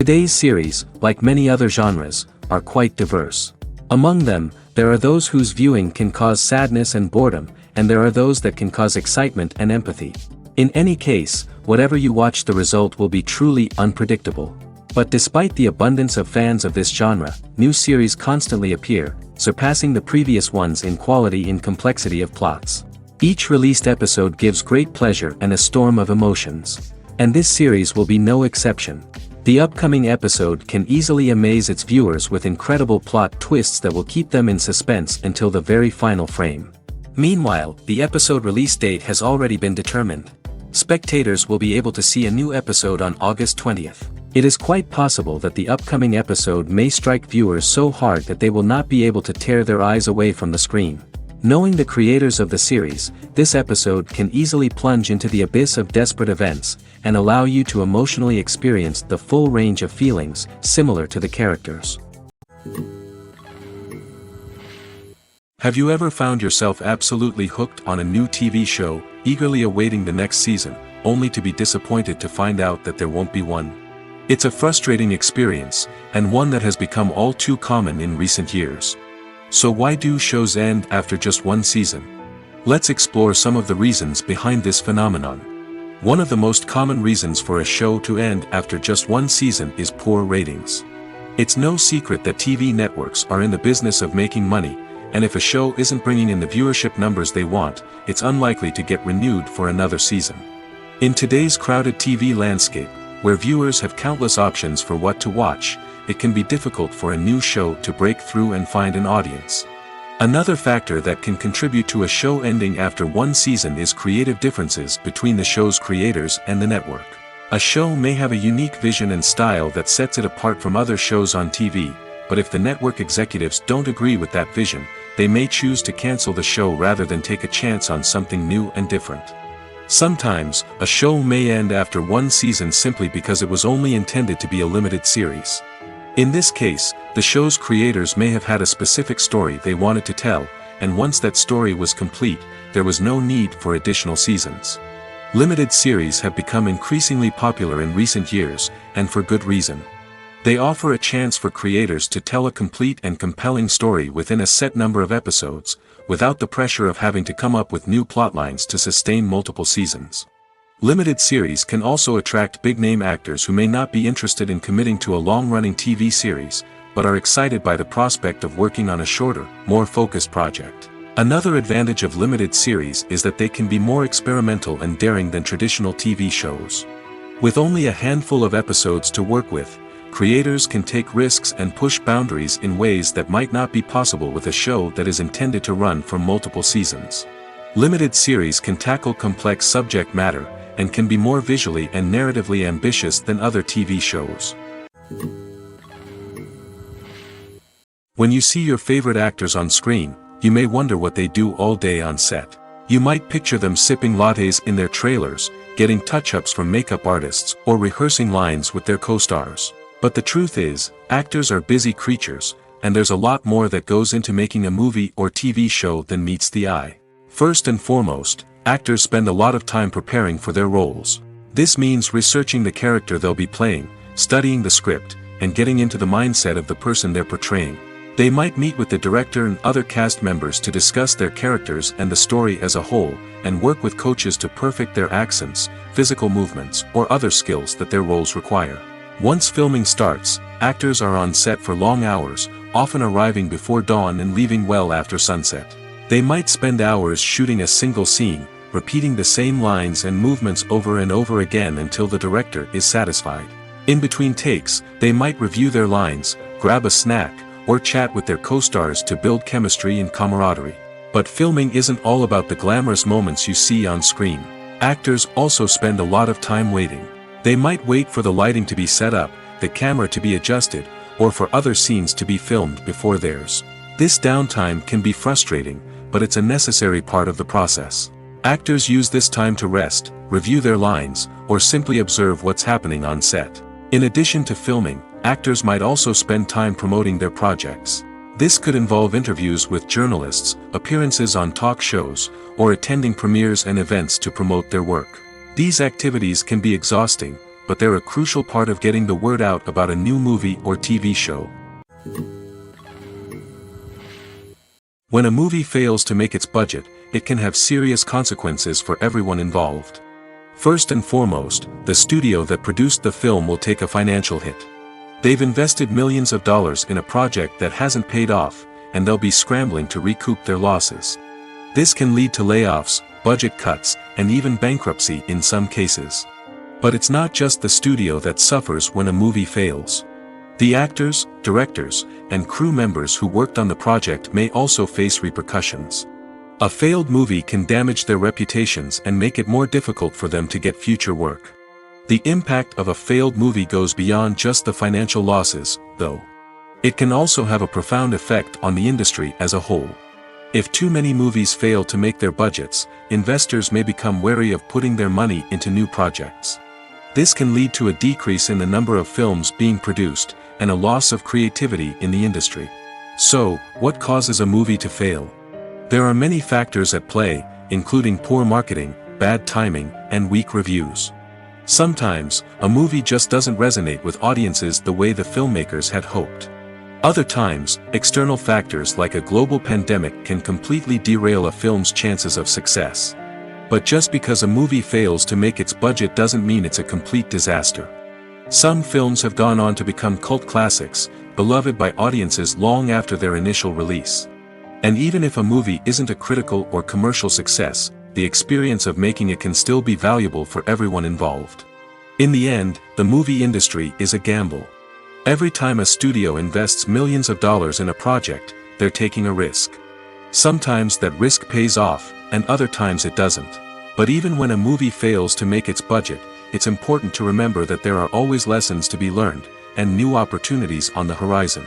Today's series, like many other genres, are quite diverse. Among them, there are those whose viewing can cause sadness and boredom, and there are those that can cause excitement and empathy. In any case, whatever you watch, the result will be truly unpredictable. But despite the abundance of fans of this genre, new series constantly appear, surpassing the previous ones in quality and complexity of plots. Each released episode gives great pleasure and a storm of emotions. And this series will be no exception. The upcoming episode can easily amaze its viewers with incredible plot twists that will keep them in suspense until the very final frame. Meanwhile, the episode release date has already been determined. Spectators will be able to see a new episode on August 20th. It is quite possible that the upcoming episode may strike viewers so hard that they will not be able to tear their eyes away from the screen. Knowing the creators of the series, this episode can easily plunge into the abyss of desperate events, and allow you to emotionally experience the full range of feelings, similar to the characters. Have you ever found yourself absolutely hooked on a new TV show, eagerly awaiting the next season, only to be disappointed to find out that there won't be one? It's a frustrating experience, and one that has become all too common in recent years. So why do shows end after just one season? Let's explore some of the reasons behind this phenomenon. One of the most common reasons for a show to end after just one season is poor ratings. It's no secret that TV networks are in the business of making money, and if a show isn't bringing in the viewership numbers they want, it's unlikely to get renewed for another season. In today's crowded TV landscape, where viewers have countless options for what to watch, it can be difficult for a new show to break through and find an audience. Another factor that can contribute to a show ending after one season is creative differences between the show's creators and the network. A show may have a unique vision and style that sets it apart from other shows on TV, but if the network executives don't agree with that vision, they may choose to cancel the show rather than take a chance on something new and different. Sometimes, a show may end after one season simply because it was only intended to be a limited series. In this case, the show's creators may have had a specific story they wanted to tell, and once that story was complete, there was no need for additional seasons. Limited series have become increasingly popular in recent years, and for good reason. They offer a chance for creators to tell a complete and compelling story within a set number of episodes, without the pressure of having to come up with new plotlines to sustain multiple seasons. Limited series can also attract big-name actors who may not be interested in committing to a long-running TV series, but are excited by the prospect of working on a shorter, more focused project. Another advantage of limited series is that they can be more experimental and daring than traditional TV shows. With only a handful of episodes to work with, creators can take risks and push boundaries in ways that might not be possible with a show that is intended to run for multiple seasons. Limited series can tackle complex subject matter, and can be more visually and narratively ambitious than other TV shows. When you see your favorite actors on screen, you may wonder what they do all day on set. You might picture them sipping lattes in their trailers, getting touch-ups from makeup artists, or rehearsing lines with their co-stars. But the truth is, actors are busy creatures, and there's a lot more that goes into making a movie or TV show than meets the eye. First and foremost, actors spend a lot of time preparing for their roles. This means researching the character they'll be playing, studying the script, and getting into the mindset of the person they're portraying. They might meet with the director and other cast members to discuss their characters and the story as a whole, and work with coaches to perfect their accents, physical movements, or other skills that their roles require. Once filming starts, actors are on set for long hours, often arriving before dawn and leaving well after sunset. They might spend hours shooting a single scene, repeating the same lines and movements over and over again until the director is satisfied. In between takes, they might review their lines, grab a snack, or chat with their co-stars to build chemistry and camaraderie. But filming isn't all about the glamorous moments you see on screen. Actors also spend a lot of time waiting. They might wait for the lighting to be set up, the camera to be adjusted, or for other scenes to be filmed before theirs. This downtime can be frustrating, but it's a necessary part of the process. Actors use this time to rest, review their lines, or simply observe what's happening on set. In addition to filming, actors might also spend time promoting their projects. This could involve interviews with journalists, appearances on talk shows, or attending premieres and events to promote their work. These activities can be exhausting, but they're a crucial part of getting the word out about a new movie or TV show. When a movie fails to make its budget, it can have serious consequences for everyone involved. First and foremost, the studio that produced the film will take a financial hit. They've invested millions of dollars in a project that hasn't paid off, and they'll be scrambling to recoup their losses. This can lead to layoffs, budget cuts, and even bankruptcy in some cases. But it's not just the studio that suffers when a movie fails. The actors, directors, and crew members who worked on the project may also face repercussions. A failed movie can damage their reputations and make it more difficult for them to get future work. The impact of a failed movie goes beyond just the financial losses, though. It can also have a profound effect on the industry as a whole. If too many movies fail to make their budgets, investors may become wary of putting their money into new projects. This can lead to a decrease in the number of films being produced, and a loss of creativity in the industry. So, what causes a movie to fail? There are many factors at play, including poor marketing, bad timing, and weak reviews. Sometimes, a movie just doesn't resonate with audiences the way the filmmakers had hoped. Other times, external factors like a global pandemic can completely derail a film's chances of success. But just because a movie fails to make its budget doesn't mean it's a complete disaster. Some films have gone on to become cult classics, beloved by audiences long after their initial release. And even if a movie isn't a critical or commercial success, the experience of making it can still be valuable for everyone involved. In the end, the movie industry is a gamble. Every time a studio invests millions of dollars in a project, they're taking a risk. Sometimes that risk pays off, and other times it doesn't. But even when a movie fails to make its budget, it's important to remember that there are always lessons to be learned, and new opportunities on the horizon.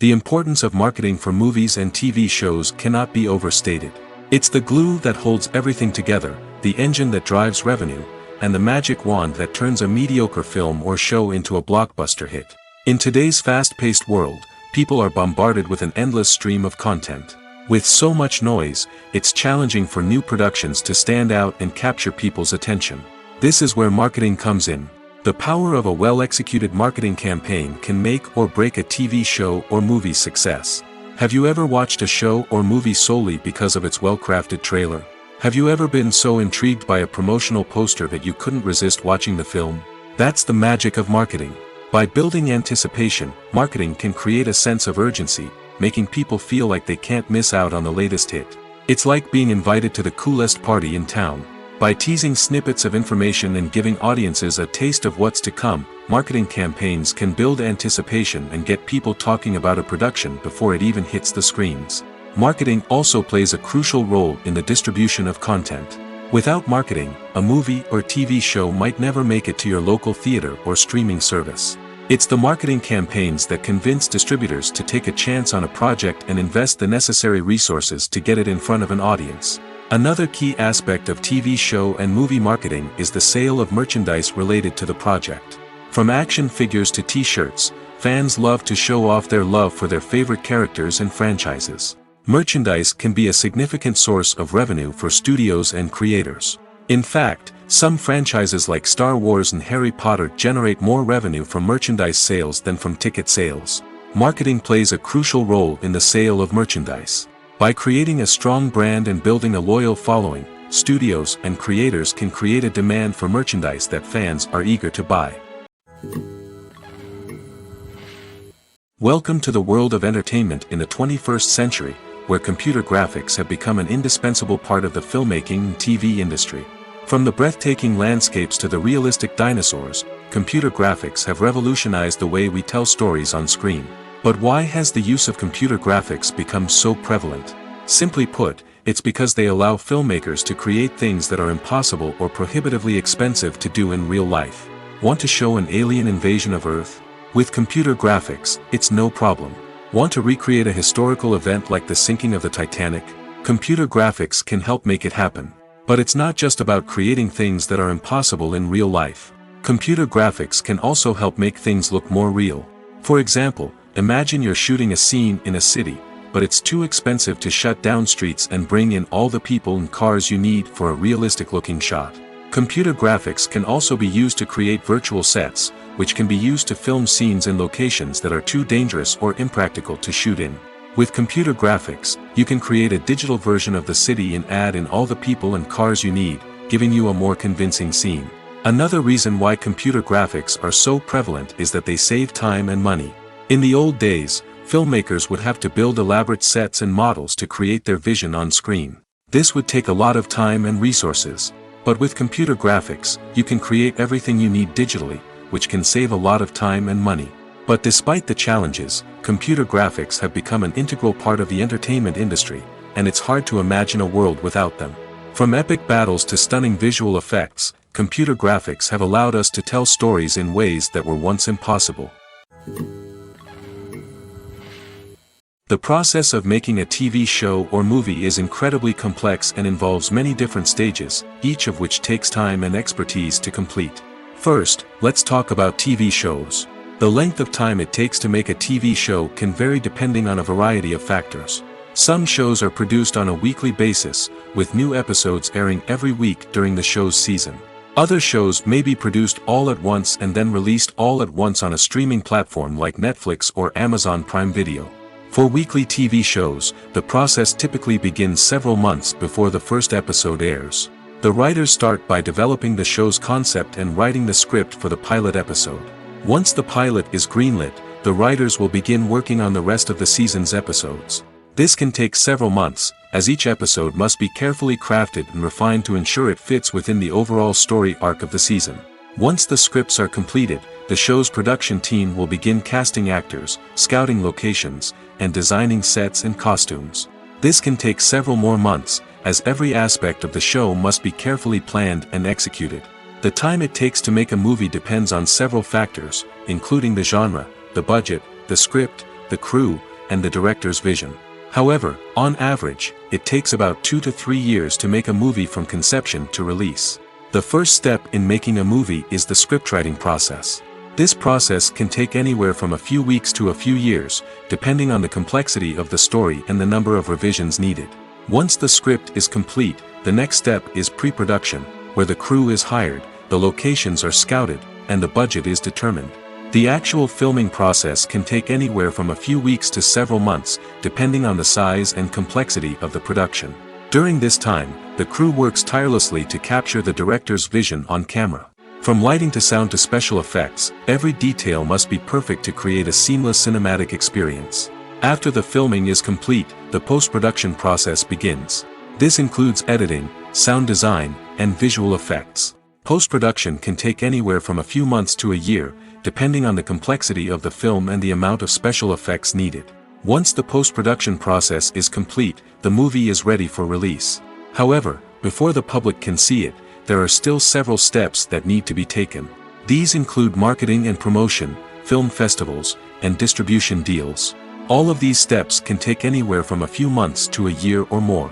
The importance of marketing for movies and TV shows cannot be overstated. It's the glue that holds everything together, the engine that drives revenue, and the magic wand that turns a mediocre film or show into a blockbuster hit. In today's fast-paced world, people are bombarded with an endless stream of content. With so much noise, it's challenging for new productions to stand out and capture people's attention. This is where marketing comes in. The power of a well-executed marketing campaign can make or break a TV show or movie's success. Have you ever watched a show or movie solely because of its well-crafted trailer? Have you ever been so intrigued by a promotional poster that you couldn't resist watching the film? That's the magic of marketing. By building anticipation, marketing can create a sense of urgency, making people feel like they can't miss out on the latest hit. It's like being invited to the coolest party in town. By teasing snippets of information and giving audiences a taste of what's to come, marketing campaigns can build anticipation and get people talking about a production before it even hits the screens. Marketing also plays a crucial role in the distribution of content. Without marketing, a movie or TV show might never make it to your local theater or streaming service. It's the marketing campaigns that convince distributors to take a chance on a project and invest the necessary resources to get it in front of an audience. Another key aspect of TV show and movie marketing is the sale of merchandise related to the project. From action figures to t-shirts, fans love to show off their love for their favorite characters and franchises. Merchandise can be a significant source of revenue for studios and creators. In fact, some franchises like Star Wars and Harry Potter generate more revenue from merchandise sales than from ticket sales. Marketing plays a crucial role in the sale of merchandise. By creating a strong brand and building a loyal following, studios and creators can create a demand for merchandise that fans are eager to buy. Welcome to the world of entertainment in the 21st century, where computer graphics have become an indispensable part of the filmmaking and TV industry. From the breathtaking landscapes to the realistic dinosaurs, computer graphics have revolutionized the way we tell stories on screen. But why has the use of computer graphics become so prevalent? Simply put, it's because they allow filmmakers to create things that are impossible or prohibitively expensive to do in real life. Want to show an alien invasion of Earth? With computer graphics, it's no problem. Want to recreate a historical event like the sinking of the Titanic? Computer graphics can help make it happen. But it's not just about creating things that are impossible in real life. Computer graphics can also help make things look more real. For example, imagine you're shooting a scene in a city, but it's too expensive to shut down streets and bring in all the people and cars you need for a realistic-looking shot. Computer graphics can also be used to create virtual sets, which can be used to film scenes in locations that are too dangerous or impractical to shoot in. With computer graphics, you can create a digital version of the city and add in all the people and cars you need, giving you a more convincing scene. Another reason why computer graphics are so prevalent is that they save time and money. In the old days, filmmakers would have to build elaborate sets and models to create their vision on screen. This would take a lot of time and resources. But with computer graphics, you can create everything you need digitally, which can save a lot of time and money. But despite the challenges, computer graphics have become an integral part of the entertainment industry, and it's hard to imagine a world without them. From epic battles to stunning visual effects, computer graphics have allowed us to tell stories in ways that were once impossible. The process of making a TV show or movie is incredibly complex and involves many different stages, each of which takes time and expertise to complete. First, let's talk about TV shows. The length of time it takes to make a TV show can vary depending on a variety of factors. Some shows are produced on a weekly basis, with new episodes airing every week during the show's season. Other shows may be produced all at once and then released all at once on a streaming platform like Netflix or Amazon Prime Video. For weekly TV shows, the process typically begins several months before the first episode airs. The writers start by developing the show's concept and writing the script for the pilot episode. Once the pilot is greenlit, the writers will begin working on the rest of the season's episodes. This can take several months, as each episode must be carefully crafted and refined to ensure it fits within the overall story arc of the season. Once the scripts are completed, the show's production team will begin casting actors, scouting locations, and designing sets and costumes. This can take several more months, as every aspect of the show must be carefully planned and executed. The time it takes to make a movie depends on several factors, including the genre, the budget, the script, the crew, and the director's vision. However, on average, it takes about 2 to 3 years to make a movie from conception to release. The first step in making a movie is the scriptwriting process. This process can take anywhere from a few weeks to a few years, depending on the complexity of the story and the number of revisions needed. Once the script is complete, the next step is pre-production, where the crew is hired, the locations are scouted, and the budget is determined. The actual filming process can take anywhere from a few weeks to several months, depending on the size and complexity of the production. During this time, the crew works tirelessly to capture the director's vision on camera. From lighting to sound to special effects, every detail must be perfect to create a seamless cinematic experience. After the filming is complete, the post-production process begins. This includes editing, sound design, and visual effects. Post-production can take anywhere from a few months to a year, depending on the complexity of the film and the amount of special effects needed. Once the post-production process is complete, the movie is ready for release. However, before the public can see it, there are still several steps that need to be taken. These include marketing and promotion, film festivals, and distribution deals. All of these steps can take anywhere from a few months to a year or more.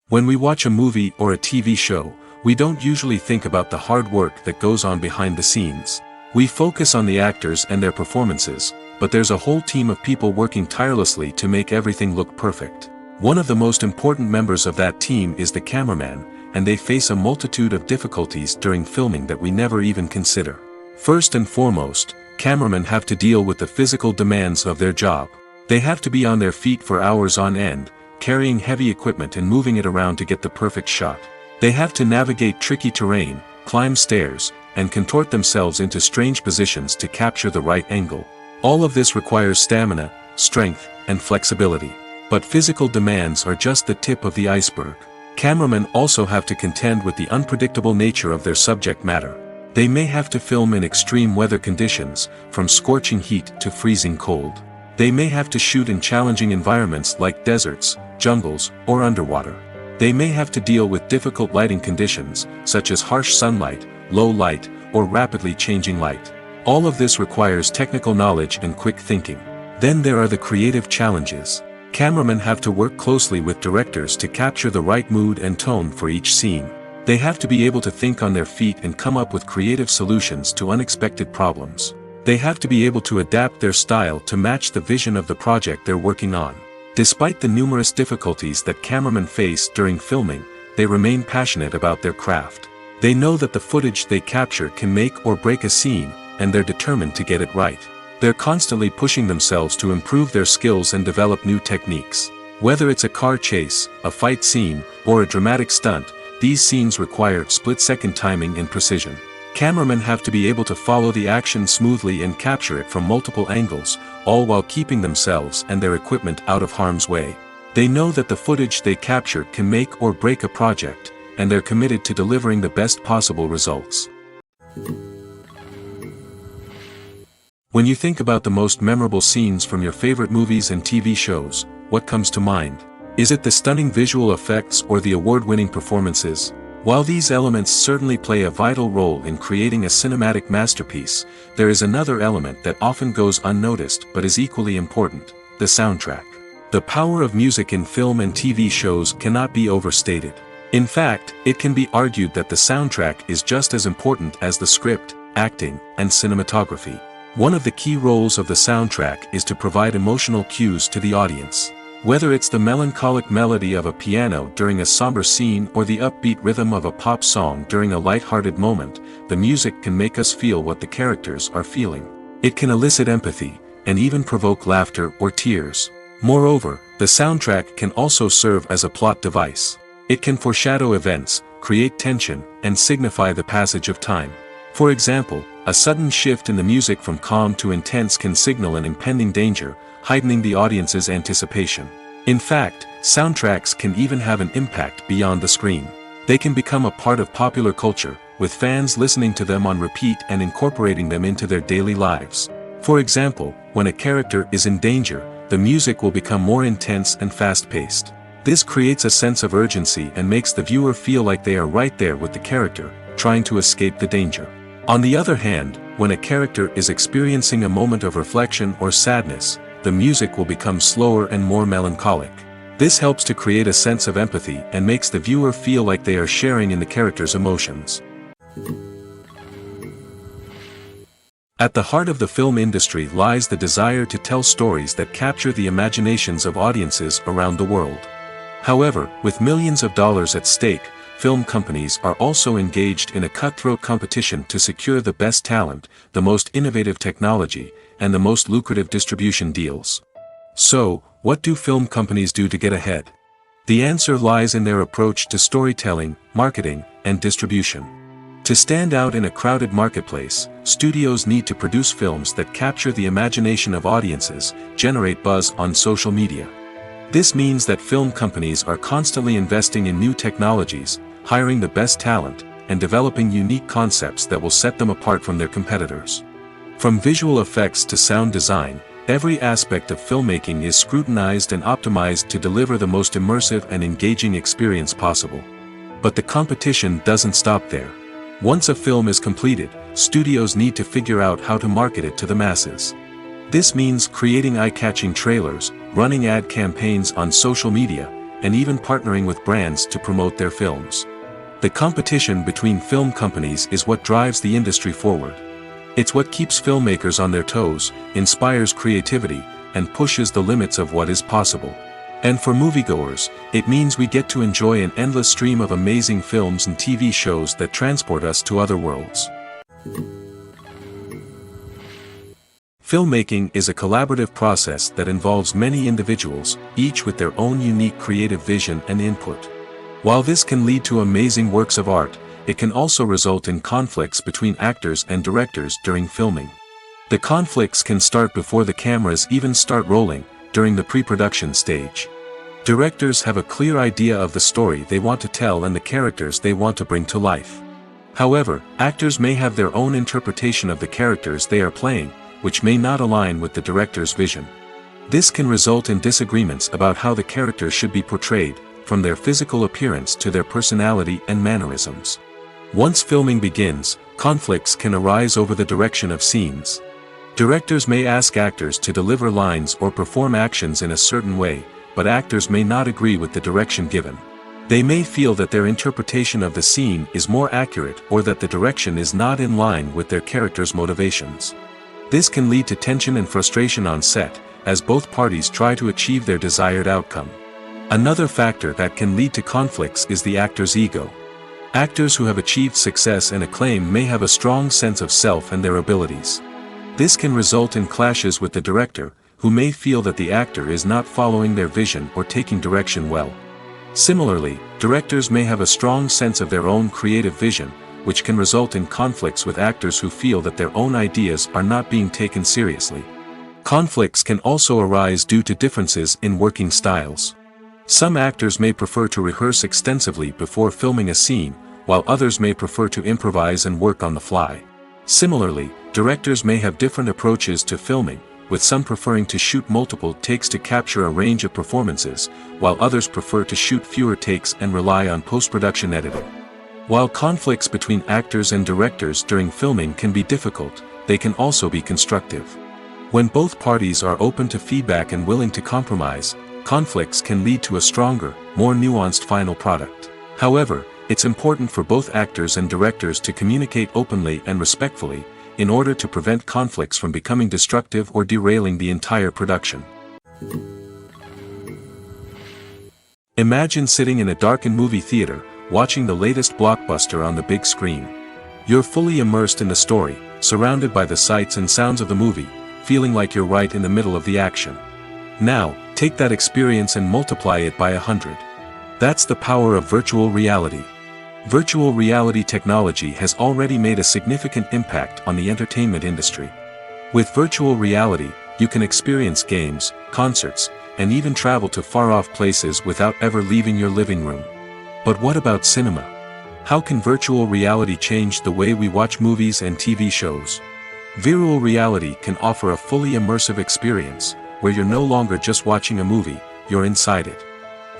When we watch a movie or a TV show, we don't usually think about the hard work that goes on behind the scenes. We focus on the actors and their performances, but there's a whole team of people working tirelessly to make everything look perfect. One of the most important members of that team is the cameraman, and they face a multitude of difficulties during filming that we never even consider. First and foremost, cameramen have to deal with the physical demands of their job. They have to be on their feet for hours on end, carrying heavy equipment and moving it around to get the perfect shot. They have to navigate tricky terrain, climb stairs, and contort themselves into strange positions to capture the right angle. All of this requires stamina, strength, and flexibility. But physical demands are just the tip of the iceberg. Cameramen also have to contend with the unpredictable nature of their subject matter. They may have to film in extreme weather conditions, from scorching heat to freezing cold. They may have to shoot in challenging environments like deserts, jungles, or underwater. They may have to deal with difficult lighting conditions, such as harsh sunlight, low light, or rapidly changing light. All of this requires technical knowledge and quick thinking. Then there are the creative challenges. Cameramen have to work closely with directors to capture the right mood and tone for each scene. They have to be able to think on their feet and come up with creative solutions to unexpected problems. They have to be able to adapt their style to match the vision of the project they're working on. Despite the numerous difficulties that cameramen face during filming, they remain passionate about their craft. They know that the footage they capture can make or break a scene, and they're determined to get it right. They're constantly pushing themselves to improve their skills and develop new techniques. Whether it's a car chase, a fight scene, or a dramatic stunt, these scenes require split-second timing and precision. Cameramen have to be able to follow the action smoothly and capture it from multiple angles, all while keeping themselves and their equipment out of harm's way. They know that the footage they capture can make or break a project, and they're committed to delivering the best possible results. When you think about the most memorable scenes from your favorite movies and TV shows, what comes to mind? Is it the stunning visual effects or the award-winning performances? While these elements certainly play a vital role in creating a cinematic masterpiece, there is another element that often goes unnoticed but is equally important: the soundtrack. The power of music in film and TV shows cannot be overstated. In fact, it can be argued that the soundtrack is just as important as the script, acting, and cinematography. One of the key roles of the soundtrack is to provide emotional cues to the audience. Whether it's the melancholic melody of a piano during a somber scene or the upbeat rhythm of a pop song during a light-hearted moment, the music can make us feel what the characters are feeling. It can elicit empathy, and even provoke laughter or tears. Moreover, the soundtrack can also serve as a plot device. It can foreshadow events, create tension, and signify the passage of time. For example, a sudden shift in the music from calm to intense can signal an impending danger, heightening the audience's anticipation. In fact, soundtracks can even have an impact beyond the screen. They can become a part of popular culture, with fans listening to them on repeat and incorporating them into their daily lives. For example, when a character is in danger, the music will become more intense and fast-paced. This creates a sense of urgency and makes the viewer feel like they are right there with the character, trying to escape the danger. On the other hand, when a character is experiencing a moment of reflection or sadness, the music will become slower and more melancholic. This helps to create a sense of empathy and makes the viewer feel like they are sharing in the character's emotions. At the heart of the film industry lies the desire to tell stories that capture the imaginations of audiences around the world. However, with millions of dollars at stake, film companies are also engaged in a cutthroat competition to secure the best talent, the most innovative technology, and the most lucrative distribution deals. So, what do film companies do to get ahead? The answer lies in their approach to storytelling, marketing, and distribution. To stand out in a crowded marketplace, studios need to produce films that capture the imagination of audiences, generate buzz on social media. This means that film companies are constantly investing in new technologies, hiring the best talent, and developing unique concepts that will set them apart from their competitors. From visual effects to sound design, every aspect of filmmaking is scrutinized and optimized to deliver the most immersive and engaging experience possible. But the competition doesn't stop there. Once a film is completed, studios need to figure out how to market it to the masses. This means creating eye-catching trailers, running ad campaigns on social media, and even partnering with brands to promote their films. The competition between film companies is what drives the industry forward. It's what keeps filmmakers on their toes, inspires creativity, and pushes the limits of what is possible. And for moviegoers, it means we get to enjoy an endless stream of amazing films and TV shows that transport us to other worlds. Filmmaking is a collaborative process that involves many individuals, each with their own unique creative vision and input. While this can lead to amazing works of art, it can also result in conflicts between actors and directors during filming. The conflicts can start before the cameras even start rolling, during the pre-production stage. Directors have a clear idea of the story they want to tell and the characters they want to bring to life. However, actors may have their own interpretation of the characters they are playing, which may not align with the director's vision. This can result in disagreements about how the characters should be portrayed, from their physical appearance to their personality and mannerisms. Once filming begins, conflicts can arise over the direction of scenes. Directors may ask actors to deliver lines or perform actions in a certain way, but actors may not agree with the direction given. They may feel that their interpretation of the scene is more accurate or that the direction is not in line with their character's motivations. This can lead to tension and frustration on set, as both parties try to achieve their desired outcome. Another factor that can lead to conflicts is the actor's ego. Actors who have achieved success and acclaim may have a strong sense of self and their abilities. This can result in clashes with the director, who may feel that the actor is not following their vision or taking direction well. Similarly, directors may have a strong sense of their own creative vision, which can result in conflicts with actors who feel that their own ideas are not being taken seriously. Conflicts can also arise due to differences in working styles. Some actors may prefer to rehearse extensively before filming a scene, while others may prefer to improvise and work on the fly. Similarly, directors may have different approaches to filming, with some preferring to shoot multiple takes to capture a range of performances, while others prefer to shoot fewer takes and rely on post-production editing. While conflicts between actors and directors during filming can be difficult, they can also be constructive. When both parties are open to feedback and willing to compromise, conflicts can lead to a stronger, more nuanced final product. However, it's important for both actors and directors to communicate openly and respectfully, in order to prevent conflicts from becoming destructive or derailing the entire production. Imagine sitting in a darkened movie theater, watching the latest blockbuster on the big screen. You're fully immersed in the story, surrounded by the sights and sounds of the movie, feeling like you're right in the middle of the action. Now, take that experience and multiply it by 100. That's the power of virtual reality. Virtual reality technology has already made a significant impact on the entertainment industry. With virtual reality, you can experience games, concerts, and even travel to far-off places without ever leaving your living room. But what about cinema? How can virtual reality change the way we watch movies and TV shows? Virtual reality can offer a fully immersive experience, where you're no longer just watching a movie, you're inside it.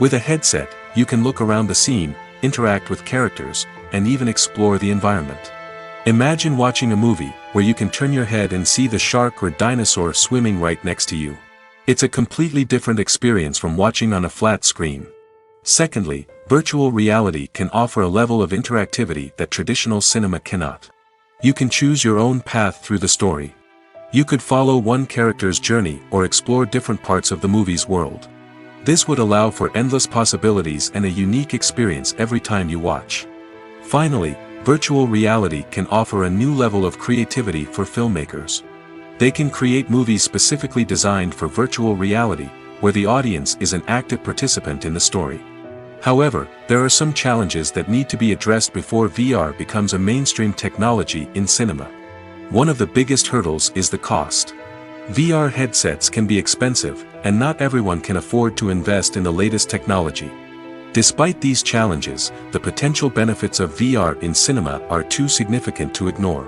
With a headset, you can look around the scene, interact with characters, and even explore the environment. Imagine watching a movie, where you can turn your head and see the shark or dinosaur swimming right next to you. It's a completely different experience from watching on a flat screen. Secondly, virtual reality can offer a level of interactivity that traditional cinema cannot. You can choose your own path through the story. You could follow one character's journey or explore different parts of the movie's world. This would allow for endless possibilities and a unique experience every time you watch. Finally, virtual reality can offer a new level of creativity for filmmakers. They can create movies specifically designed for virtual reality, where the audience is an active participant in the story. However, there are some challenges that need to be addressed before VR becomes a mainstream technology in cinema. One of the biggest hurdles is the cost. VR headsets can be expensive, and not everyone can afford to invest in the latest technology. Despite these challenges, the potential benefits of VR in cinema are too significant to ignore.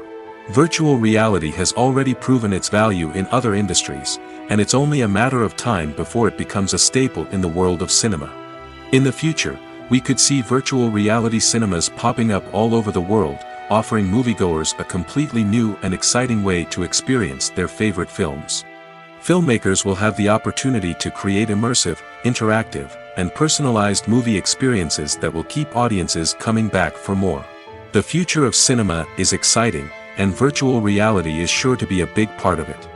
Virtual reality has already proven its value in other industries, and it's only a matter of time before it becomes a staple in the world of cinema. In the future, we could see virtual reality cinemas popping up all over the world, offering moviegoers a completely new and exciting way to experience their favorite films. Filmmakers will have the opportunity to create immersive, interactive, and personalized movie experiences that will keep audiences coming back for more. The future of cinema is exciting, and virtual reality is sure to be a big part of it.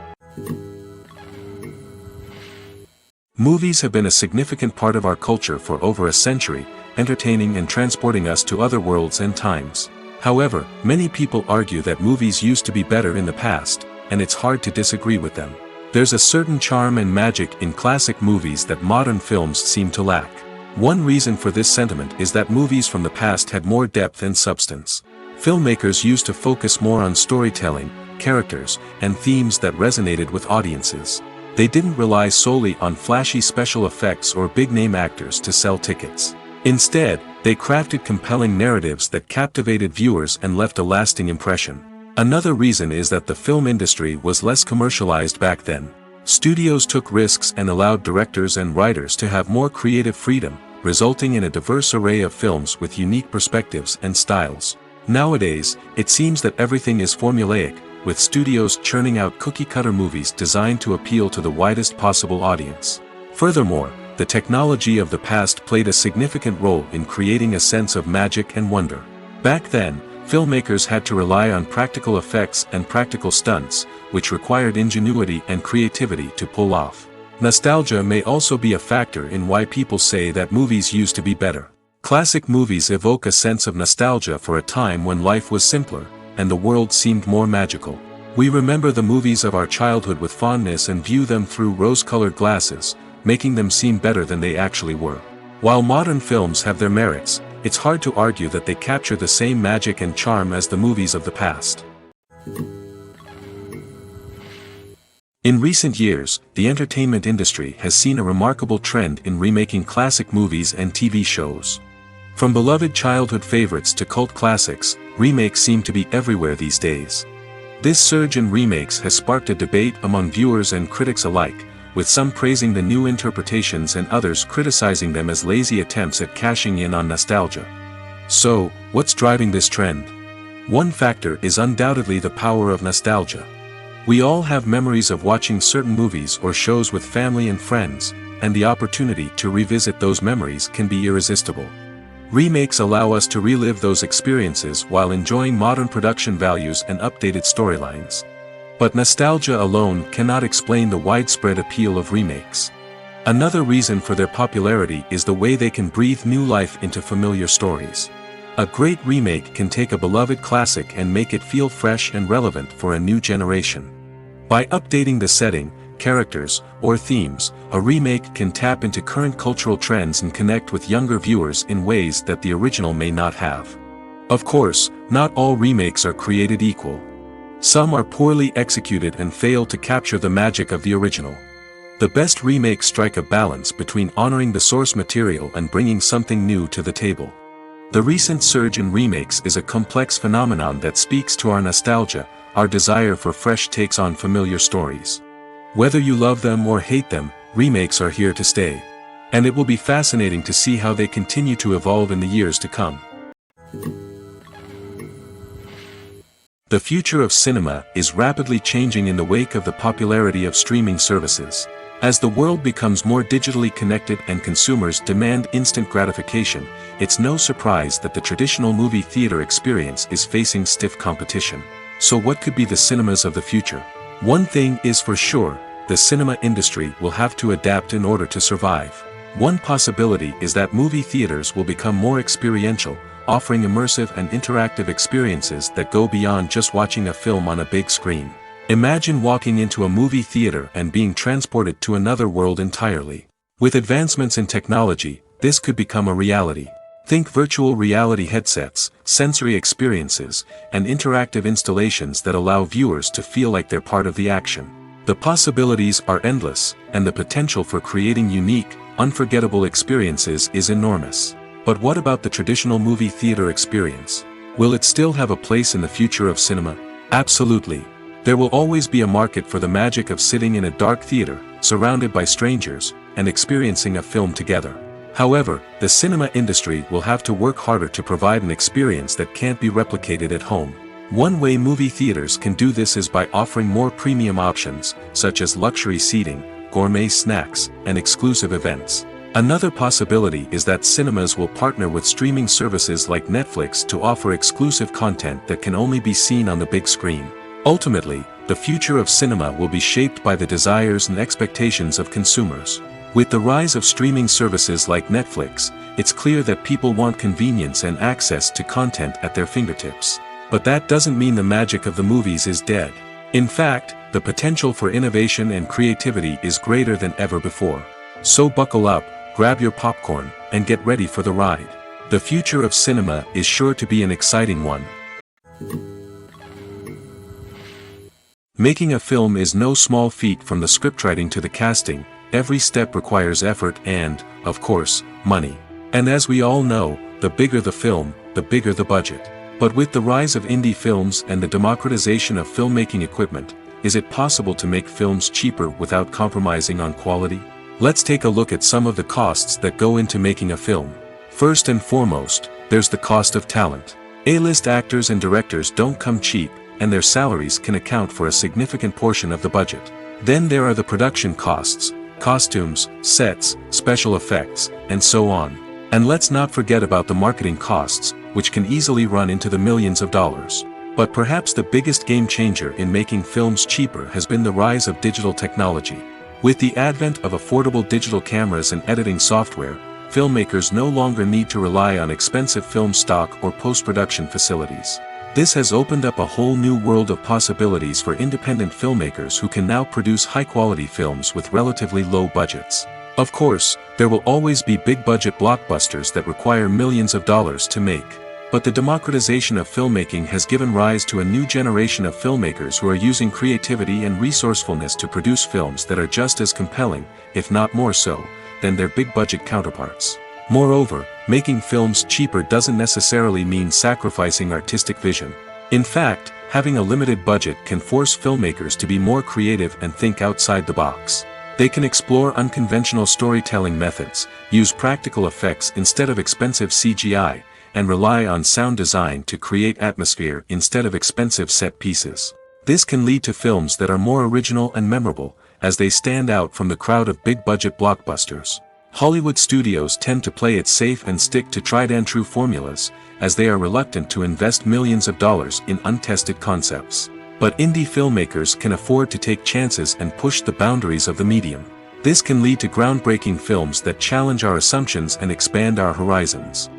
Movies have been a significant part of our culture for over a century, entertaining and transporting us to other worlds and times. However, many people argue that movies used to be better in the past, and it's hard to disagree with them. There's a certain charm and magic in classic movies that modern films seem to lack. One reason for this sentiment is that movies from the past had more depth and substance. Filmmakers used to focus more on storytelling, characters, and themes that resonated with audiences. They didn't rely solely on flashy special effects or big-name actors to sell tickets. Instead, they crafted compelling narratives that captivated viewers and left a lasting impression. Another reason is that the film industry was less commercialized back then. Studios took risks and allowed directors and writers to have more creative freedom, resulting in a diverse array of films with unique perspectives and styles. Nowadays, it seems that everything is formulaic, with studios churning out cookie-cutter movies designed to appeal to the widest possible audience. Furthermore, the technology of the past played a significant role in creating a sense of magic and wonder. Back then, filmmakers had to rely on practical effects and practical stunts, which required ingenuity and creativity to pull off. Nostalgia may also be a factor in why people say that movies used to be better. Classic movies evoke a sense of nostalgia for a time when life was simpler, and the world seemed more magical. We remember the movies of our childhood with fondness and view them through rose-colored glasses, making them seem better than they actually were. While modern films have their merits, it's hard to argue that they capture the same magic and charm as the movies of the past. In recent years, the entertainment industry has seen a remarkable trend in remaking classic movies and TV shows. From beloved childhood favorites to cult classics, remakes seem to be everywhere these days. This surge in remakes has sparked a debate among viewers and critics alike, with some praising the new interpretations and others criticizing them as lazy attempts at cashing in on nostalgia. So, what's driving this trend? One factor is undoubtedly the power of nostalgia. We all have memories of watching certain movies or shows with family and friends, and the opportunity to revisit those memories can be irresistible. Remakes allow us to relive those experiences while enjoying modern production values and updated storylines. But nostalgia alone cannot explain the widespread appeal of remakes. Another reason for their popularity is the way they can breathe new life into familiar stories. A great remake can take a beloved classic and make it feel fresh and relevant for a new generation. By updating the setting, characters, or themes, a remake can tap into current cultural trends and connect with younger viewers in ways that the original may not have. Of course, not all remakes are created equal. Some are poorly executed and fail to capture the magic of the original. The best remakes strike a balance between honoring the source material and bringing something new to the table. The recent surge in remakes is a complex phenomenon that speaks to our nostalgia, our desire for fresh takes on familiar stories. Whether you love them or hate them, remakes are here to stay. And it will be fascinating to see how they continue to evolve in the years to come. The future of cinema is rapidly changing in the wake of the popularity of streaming services. As the world becomes more digitally connected and consumers demand instant gratification, it's no surprise that the traditional movie theater experience is facing stiff competition. So what could be the cinemas of the future? One thing is for sure, the cinema industry will have to adapt in order to survive. One possibility is that movie theaters will become more experiential, offering immersive and interactive experiences that go beyond just watching a film on a big screen. Imagine walking into a movie theater and being transported to another world entirely. With advancements in technology, this could become a reality. Think virtual reality headsets, sensory experiences, and interactive installations that allow viewers to feel like they're part of the action. The possibilities are endless, and the potential for creating unique, unforgettable experiences is enormous. But what about the traditional movie theater experience? Will it still have a place in the future of cinema? Absolutely. There will always be a market for the magic of sitting in a dark theater, surrounded by strangers, and experiencing a film together. However, the cinema industry will have to work harder to provide an experience that can't be replicated at home. One way movie theaters can do this is by offering more premium options, such as luxury seating, gourmet snacks, and exclusive events. Another possibility is that cinemas will partner with streaming services like Netflix to offer exclusive content that can only be seen on the big screen. Ultimately, the future of cinema will be shaped by the desires and expectations of consumers. With the rise of streaming services like Netflix, it's clear that people want convenience and access to content at their fingertips. But that doesn't mean the magic of the movies is dead. In fact, the potential for innovation and creativity is greater than ever before. So buckle up, grab your popcorn, and get ready for the ride. The future of cinema is sure to be an exciting one. Making a film is no small feat. From the scriptwriting to the casting, every step requires effort and, of course, money. And as we all know, the bigger the film, the bigger the budget. But with the rise of indie films and the democratization of filmmaking equipment, is it possible to make films cheaper without compromising on quality? Let's take a look at some of the costs that go into making a film. First and foremost, there's the cost of talent. A-list actors and directors don't come cheap, and their salaries can account for a significant portion of the budget. Then there are the production costs, costumes, sets, special effects, and so on. And let's not forget about the marketing costs, which can easily run into the millions of dollars. But perhaps the biggest game changer in making films cheaper has been the rise of digital technology. With the advent of affordable digital cameras and editing software, filmmakers no longer need to rely on expensive film stock or post-production facilities. This has opened up a whole new world of possibilities for independent filmmakers who can now produce high-quality films with relatively low budgets. Of course, there will always be big-budget blockbusters that require millions of dollars to make. But the democratization of filmmaking has given rise to a new generation of filmmakers who are using creativity and resourcefulness to produce films that are just as compelling, if not more so, than their big-budget counterparts. Moreover, making films cheaper doesn't necessarily mean sacrificing artistic vision. In fact, having a limited budget can force filmmakers to be more creative and think outside the box. They can explore unconventional storytelling methods, use practical effects instead of expensive CGI, and rely on sound design to create atmosphere instead of expensive set pieces. This can lead to films that are more original and memorable, as they stand out from the crowd of big-budget blockbusters. Hollywood studios tend to play it safe and stick to tried-and-true formulas, as they are reluctant to invest millions of dollars in untested concepts. But indie filmmakers can afford to take chances and push the boundaries of the medium. This can lead to groundbreaking films that challenge our assumptions and expand our horizons.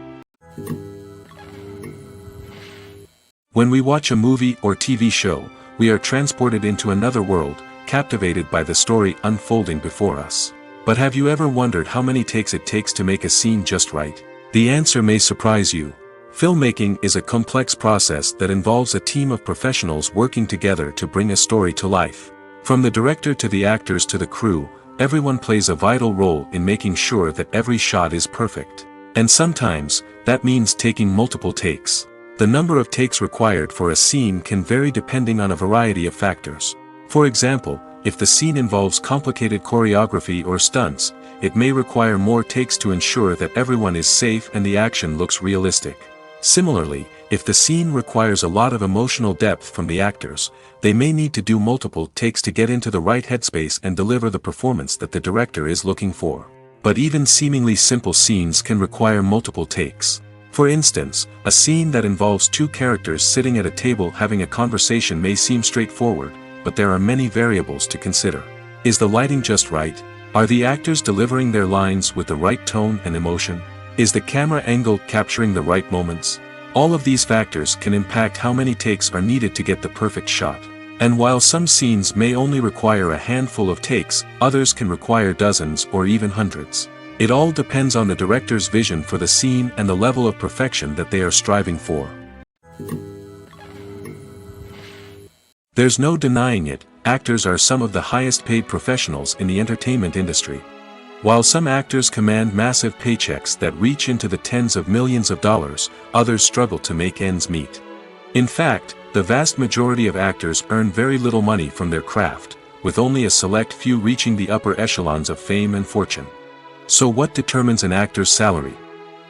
When we watch a movie or TV show, we are transported into another world, captivated by the story unfolding before us. But have you ever wondered how many takes it takes to make a scene just right? The answer may surprise you. Filmmaking is a complex process that involves a team of professionals working together to bring a story to life. From the director to the actors to the crew, everyone plays a vital role in making sure that every shot is perfect. And sometimes, that means taking multiple takes. The number of takes required for a scene can vary depending on a variety of factors. For example, if the scene involves complicated choreography or stunts, it may require more takes to ensure that everyone is safe and the action looks realistic. Similarly, if the scene requires a lot of emotional depth from the actors, they may need to do multiple takes to get into the right headspace and deliver the performance that the director is looking for. But even seemingly simple scenes can require multiple takes. For instance, a scene that involves two characters sitting at a table having a conversation may seem straightforward, but there are many variables to consider. Is the lighting just right? Are the actors delivering their lines with the right tone and emotion? Is the camera angle capturing the right moments? All of these factors can impact how many takes are needed to get the perfect shot. And while some scenes may only require a handful of takes, others can require dozens or even hundreds. It all depends on the director's vision for the scene and the level of perfection that they are striving for. There's no denying it, actors are some of the highest paid professionals in the entertainment industry. While some actors command massive paychecks that reach into the tens of millions of dollars, others struggle to make ends meet. In fact, the vast majority of actors earn very little money from their craft, with only a select few reaching the upper echelons of fame and fortune. So what determines an actor's salary?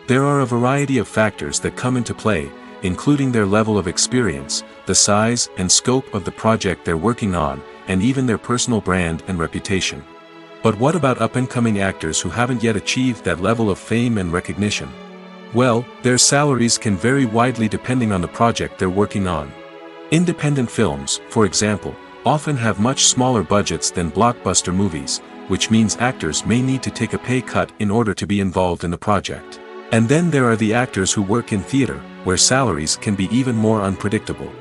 There are a variety of factors that come into play, including their level of experience, the size and scope of the project they're working on, and even their personal brand and reputation. But what about up-and-coming actors who haven't yet achieved that level of fame and recognition? Well, their salaries can vary widely depending on the project they're working on. Independent films, for example, often have much smaller budgets than blockbuster movies, which means actors may need to take a pay cut in order to be involved in the project. And then there are the actors who work in theater, where salaries can be even more unpredictable.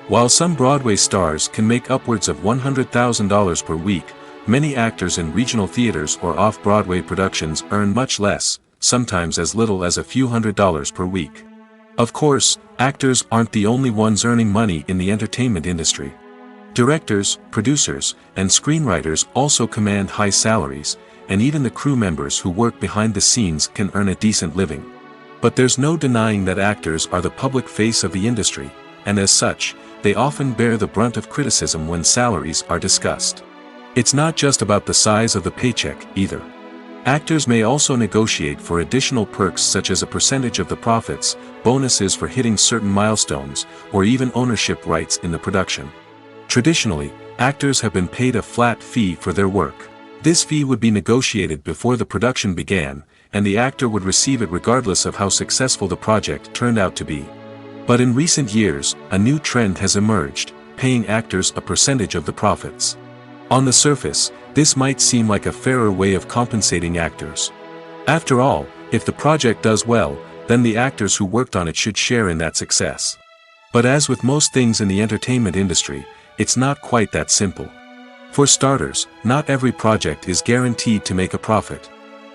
While some Broadway stars can make upwards of $100,000 per week, many actors in regional theaters or off-Broadway productions earn much less, sometimes as little as a few $100s per week. Of course, actors aren't the only ones earning money in the entertainment industry. Directors, producers, and screenwriters also command high salaries, and even the crew members who work behind the scenes can earn a decent living. But there's no denying that actors are the public face of the industry, and as such, they often bear the brunt of criticism when salaries are discussed. It's not just about the size of the paycheck, either. Actors may also negotiate for additional perks such as a percentage of the profits, bonuses for hitting certain milestones, or even ownership rights in the production. Traditionally, actors have been paid a flat fee for their work. This fee would be negotiated before the production began, and the actor would receive it regardless of how successful the project turned out to be. But in recent years, a new trend has emerged, paying actors a percentage of the profits. On the surface, this might seem like a fairer way of compensating actors. After all, if the project does well, then the actors who worked on it should share in that success. But as with most things in the entertainment industry, it's not quite that simple. For starters, not every project is guaranteed to make a profit.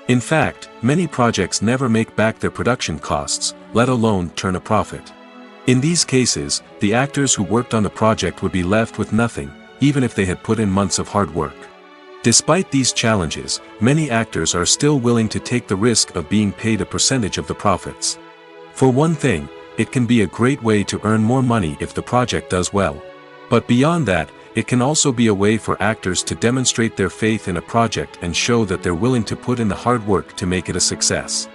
In fact, many projects never make back their production costs, let alone turn a profit. In these cases, the actors who worked on the project would be left with nothing, even if they had put in months of hard work. Despite these challenges, many actors are still willing to take the risk of being paid a percentage of the profits. For one thing, it can be a great way to earn more money if the project does well. But beyond that, it can also be a way for actors to demonstrate their faith in a project and show that they're willing to put in the hard work to make it a success.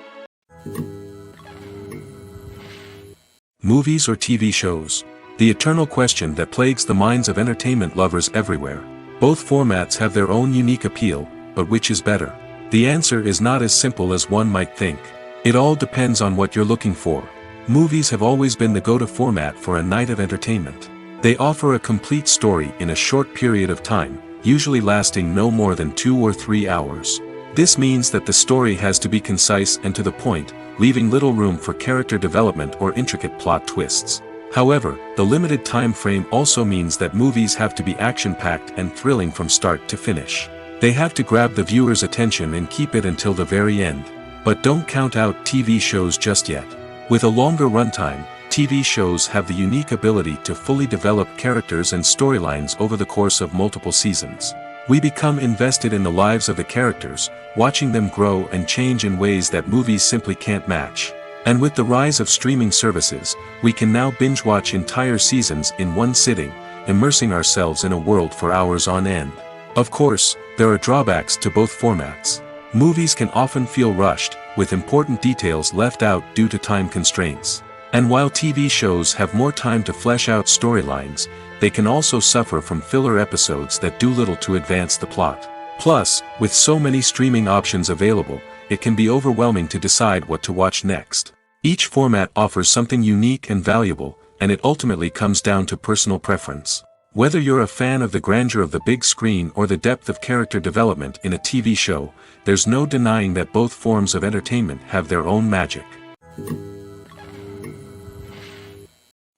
Movies or TV shows? The eternal question that plagues the minds of entertainment lovers everywhere. Both formats have their own unique appeal, but which is better? The answer is not as simple as one might think. It all depends on what you're looking for. Movies have always been the go-to format for a night of entertainment. They offer a complete story in a short period of time, usually lasting no more than 2 or 3 hours. This means that the story has to be concise and to the point, leaving little room for character development or intricate plot twists. However, the limited time frame also means that movies have to be action-packed and thrilling from start to finish. They have to grab the viewer's attention and keep it until the very end. But don't count out TV shows just yet. With a longer runtime, TV shows have the unique ability to fully develop characters and storylines over the course of multiple seasons. We become invested in the lives of the characters, watching them grow and change in ways that movies simply can't match. And with the rise of streaming services, we can now binge-watch entire seasons in one sitting, immersing ourselves in a world for hours on end. Of course, there are drawbacks to both formats. Movies can often feel rushed, with important details left out due to time constraints. And while TV shows have more time to flesh out storylines, they can also suffer from filler episodes that do little to advance the plot. Plus, with so many streaming options available, it can be overwhelming to decide what to watch next. Each format offers something unique and valuable, and it ultimately comes down to personal preference. Whether you're a fan of the grandeur of the big screen or the depth of character development in a TV show, there's no denying that both forms of entertainment have their own magic.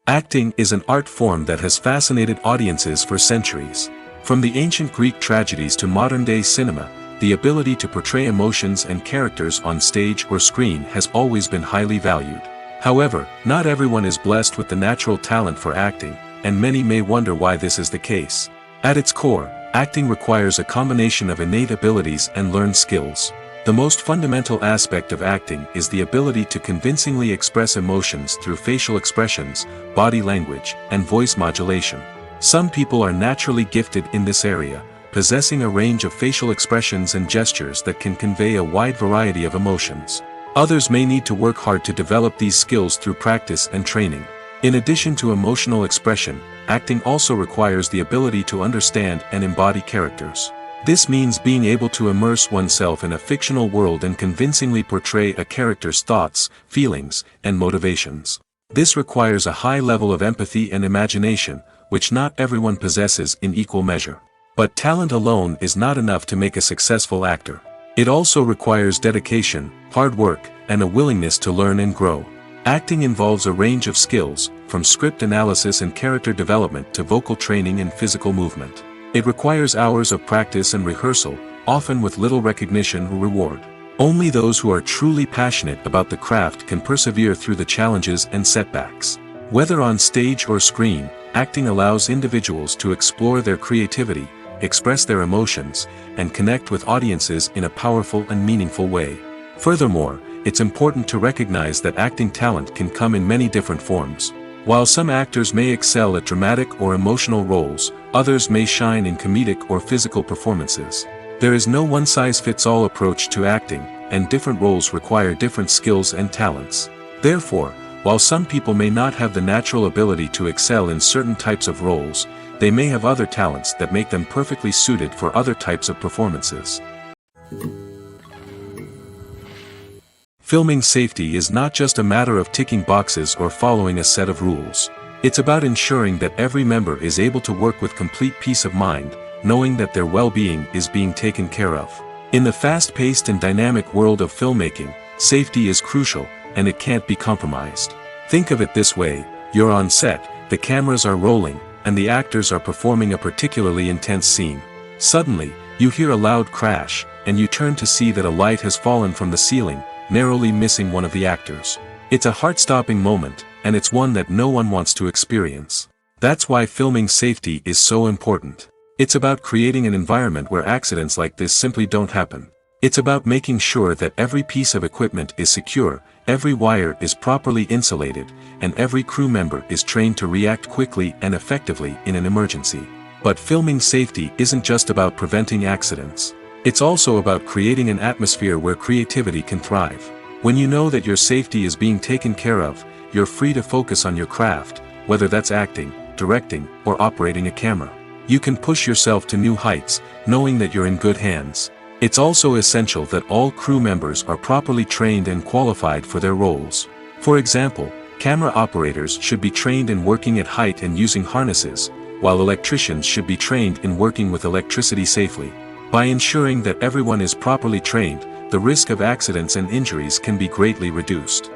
Acting is an art form that has fascinated audiences for centuries. From the ancient Greek tragedies to modern-day cinema, the ability to portray emotions and characters on stage or screen has always been highly valued. However, not everyone is blessed with the natural talent for acting, and many may wonder why this is the case. At its core, acting requires a combination of innate abilities and learned skills. The most fundamental aspect of acting is the ability to convincingly express emotions through facial expressions, body language, and voice modulation. Some people are naturally gifted in this area, possessing a range of facial expressions and gestures that can convey a wide variety of emotions. Others may need to work hard to develop these skills through practice and training. In addition to emotional expression, acting also requires the ability to understand and embody characters. This means being able to immerse oneself in a fictional world and convincingly portray a character's thoughts, feelings, and motivations. This requires a high level of empathy and imagination, which not everyone possesses in equal measure. But talent alone is not enough to make a successful actor. It also requires dedication, hard work, and a willingness to learn and grow. Acting involves a range of skills, from script analysis and character development to vocal training and physical movement. It requires hours of practice and rehearsal, often with little recognition or reward. Only those who are truly passionate about the craft can persevere through the challenges and setbacks. Whether on stage or screen, acting allows individuals to explore their creativity, express their emotions, and connect with audiences in a powerful and meaningful way. Furthermore, it's important to recognize that acting talent can come in many different forms. While some actors may excel at dramatic or emotional roles, others may shine in comedic or physical performances. There is no one-size-fits-all approach to acting, and different roles require different skills and talents. Therefore, while some people may not have the natural ability to excel in certain types of roles, they may have other talents that make them perfectly suited for other types of performances. Filming safety is not just a matter of ticking boxes or following a set of rules. It's about ensuring that every member is able to work with complete peace of mind, knowing that their well-being is being taken care of. In the fast-paced and dynamic world of filmmaking, safety is crucial, and it can't be compromised. Think of it this way: you're on set, the cameras are rolling, and the actors are performing a particularly intense scene. Suddenly, you hear a loud crash, and you turn to see that a light has fallen from the ceiling, narrowly missing one of the actors. It's a heart-stopping moment, and it's one that no one wants to experience. That's why filming safety is so important. It's about creating an environment where accidents like this simply don't happen. It's about making sure that every piece of equipment is secure, every wire is properly insulated, and every crew member is trained to react quickly and effectively in an emergency. But filming safety isn't just about preventing accidents. It's also about creating an atmosphere where creativity can thrive. When you know that your safety is being taken care of, you're free to focus on your craft, whether that's acting, directing, or operating a camera. You can push yourself to new heights, knowing that you're in good hands. It's also essential that all crew members are properly trained and qualified for their roles. For example, camera operators should be trained in working at height and using harnesses, while electricians should be trained in working with electricity safely. By ensuring that everyone is properly trained, the risk of accidents and injuries can be greatly reduced.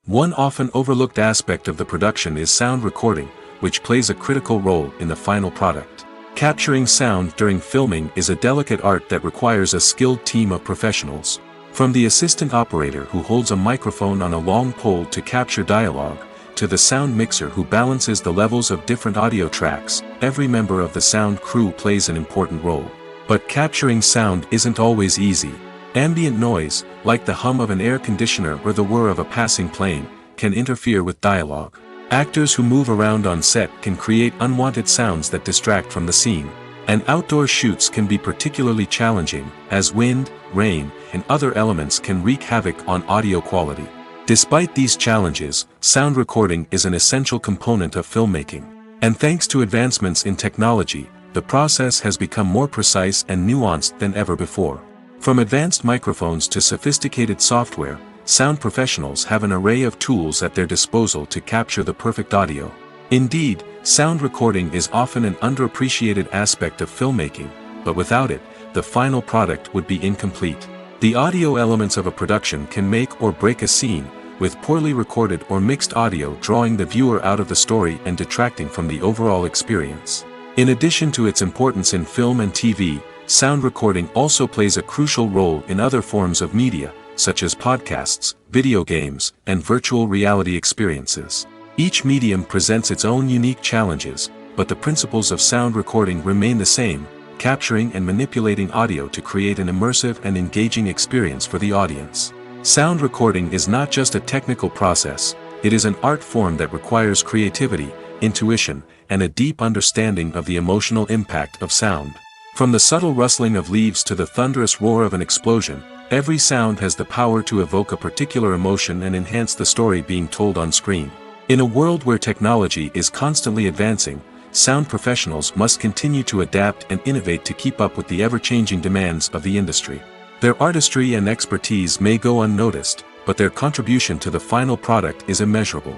One often overlooked aspect of the production is sound recording, which plays a critical role in the final product. Capturing sound during filming is a delicate art that requires a skilled team of professionals. From the assistant operator who holds a microphone on a long pole to capture dialogue, to the sound mixer who balances the levels of different audio tracks, every member of the sound crew plays an important role. But capturing sound isn't always easy. Ambient noise, like the hum of an air conditioner or the whir of a passing plane, can interfere with dialogue. Actors who move around on set can create unwanted sounds that distract from the scene. And outdoor shoots can be particularly challenging, as wind, rain, and other elements can wreak havoc on audio quality. Despite these challenges, sound recording is an essential component of filmmaking. And thanks to advancements in technology, the process has become more precise and nuanced than ever before. From advanced microphones to sophisticated software, sound professionals have an array of tools at their disposal to capture the perfect audio. Indeed, sound recording is often an underappreciated aspect of filmmaking, but without it, the final product would be incomplete. The audio elements of a production can make or break a scene, with poorly recorded or mixed audio drawing the viewer out of the story and detracting from the overall experience. In addition to its importance in film and TV, sound recording also plays a crucial role in other forms of media, such as podcasts, video games, and virtual reality experiences. Each medium presents its own unique challenges, but the principles of sound recording remain the same: capturing and manipulating audio to create an immersive and engaging experience for the audience. Sound recording is not just a technical process, it is an art form that requires creativity, intuition, and a deep understanding of the emotional impact of sound. From the subtle rustling of leaves to the thunderous roar of an explosion, every sound has the power to evoke a particular emotion and enhance the story being told on screen. In a world where technology is constantly advancing, sound professionals must continue to adapt and innovate to keep up with the ever-changing demands of the industry. Their artistry and expertise may go unnoticed, but their contribution to the final product is immeasurable.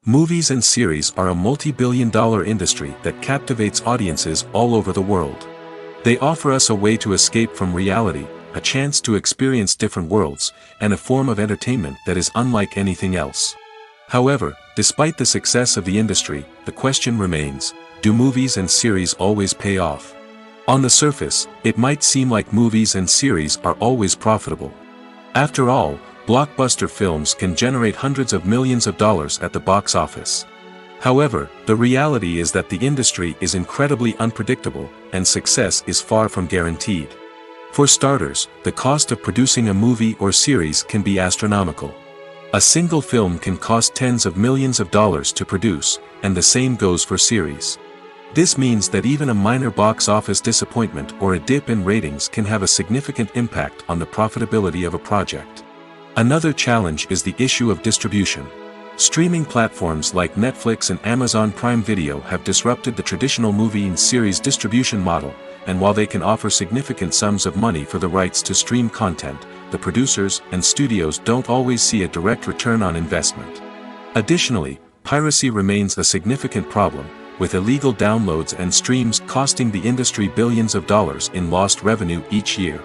Movies and series are a multi-billion-dollar industry that captivates audiences all over the world. They offer us a way to escape from reality, a chance to experience different worlds, and a form of entertainment that is unlike anything else. However, despite the success of the industry, the question remains, do movies and series always pay off? On the surface, it might seem like movies and series are always profitable. After all, blockbuster films can generate hundreds of millions of dollars at the box office. However, the reality is that the industry is incredibly unpredictable, and success is far from guaranteed. For starters, the cost of producing a movie or series can be astronomical. A single film can cost tens of millions of dollars to produce, and the same goes for series. This means that even a minor box office disappointment or a dip in ratings can have a significant impact on the profitability of a project. Another challenge is the issue of distribution. Streaming platforms like Netflix and Amazon Prime Video have disrupted the traditional movie and series distribution model, and while they can offer significant sums of money for the rights to stream content, the producers and studios don't always see a direct return on investment. Additionally, piracy remains a significant problem, with illegal downloads and streams costing the industry billions of dollars in lost revenue each year.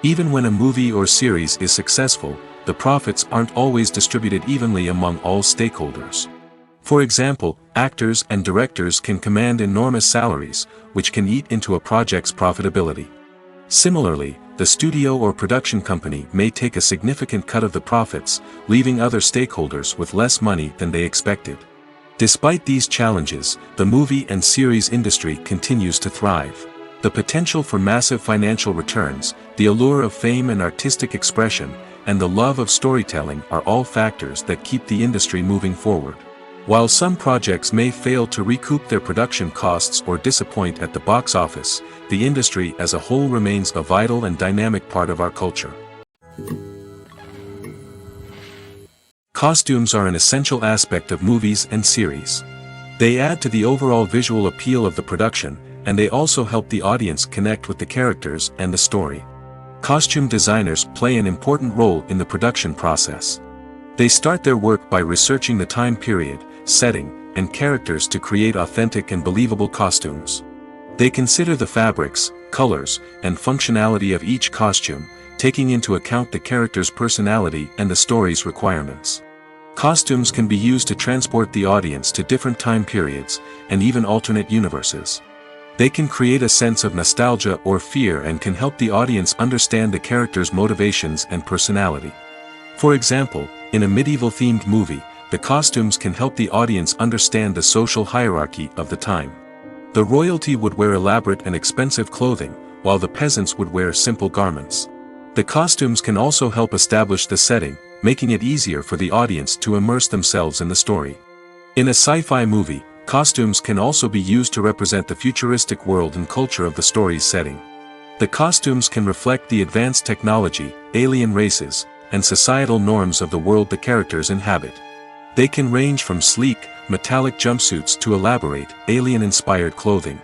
Even when a movie or series is successful, the profits aren't always distributed evenly among all stakeholders. For example, actors and directors can command enormous salaries, which can eat into a project's profitability. Similarly, the studio or production company may take a significant cut of the profits, leaving other stakeholders with less money than they expected. Despite these challenges, the movie and series industry continues to thrive. The potential for massive financial returns, the allure of fame and artistic expression, and the love of storytelling are all factors that keep the industry moving forward. While some projects may fail to recoup their production costs or disappoint at the box office, the industry as a whole remains a vital and dynamic part of our culture. Costumes are an essential aspect of movies and series. They add to the overall visual appeal of the production, and they also help the audience connect with the characters and the story. Costume designers play an important role in the production process. They start their work by researching the time period, setting, and characters to create authentic and believable costumes. They consider the fabrics, colors, and functionality of each costume, taking into account the character's personality and the story's requirements. Costumes can be used to transport the audience to different time periods, and even alternate universes. They can create a sense of nostalgia or fear and can help the audience understand the character's motivations and personality. For example, in a medieval-themed movie, the costumes can help the audience understand the social hierarchy of the time. The royalty would wear elaborate and expensive clothing, while the peasants would wear simple garments. The costumes can also help establish the setting, making it easier for the audience to immerse themselves in the story. In a sci-fi movie, costumes can also be used to represent the futuristic world and culture of the story's setting. The costumes can reflect the advanced technology, alien races, and societal norms of the world the characters inhabit. They can range from sleek, metallic jumpsuits to elaborate, alien-inspired clothing.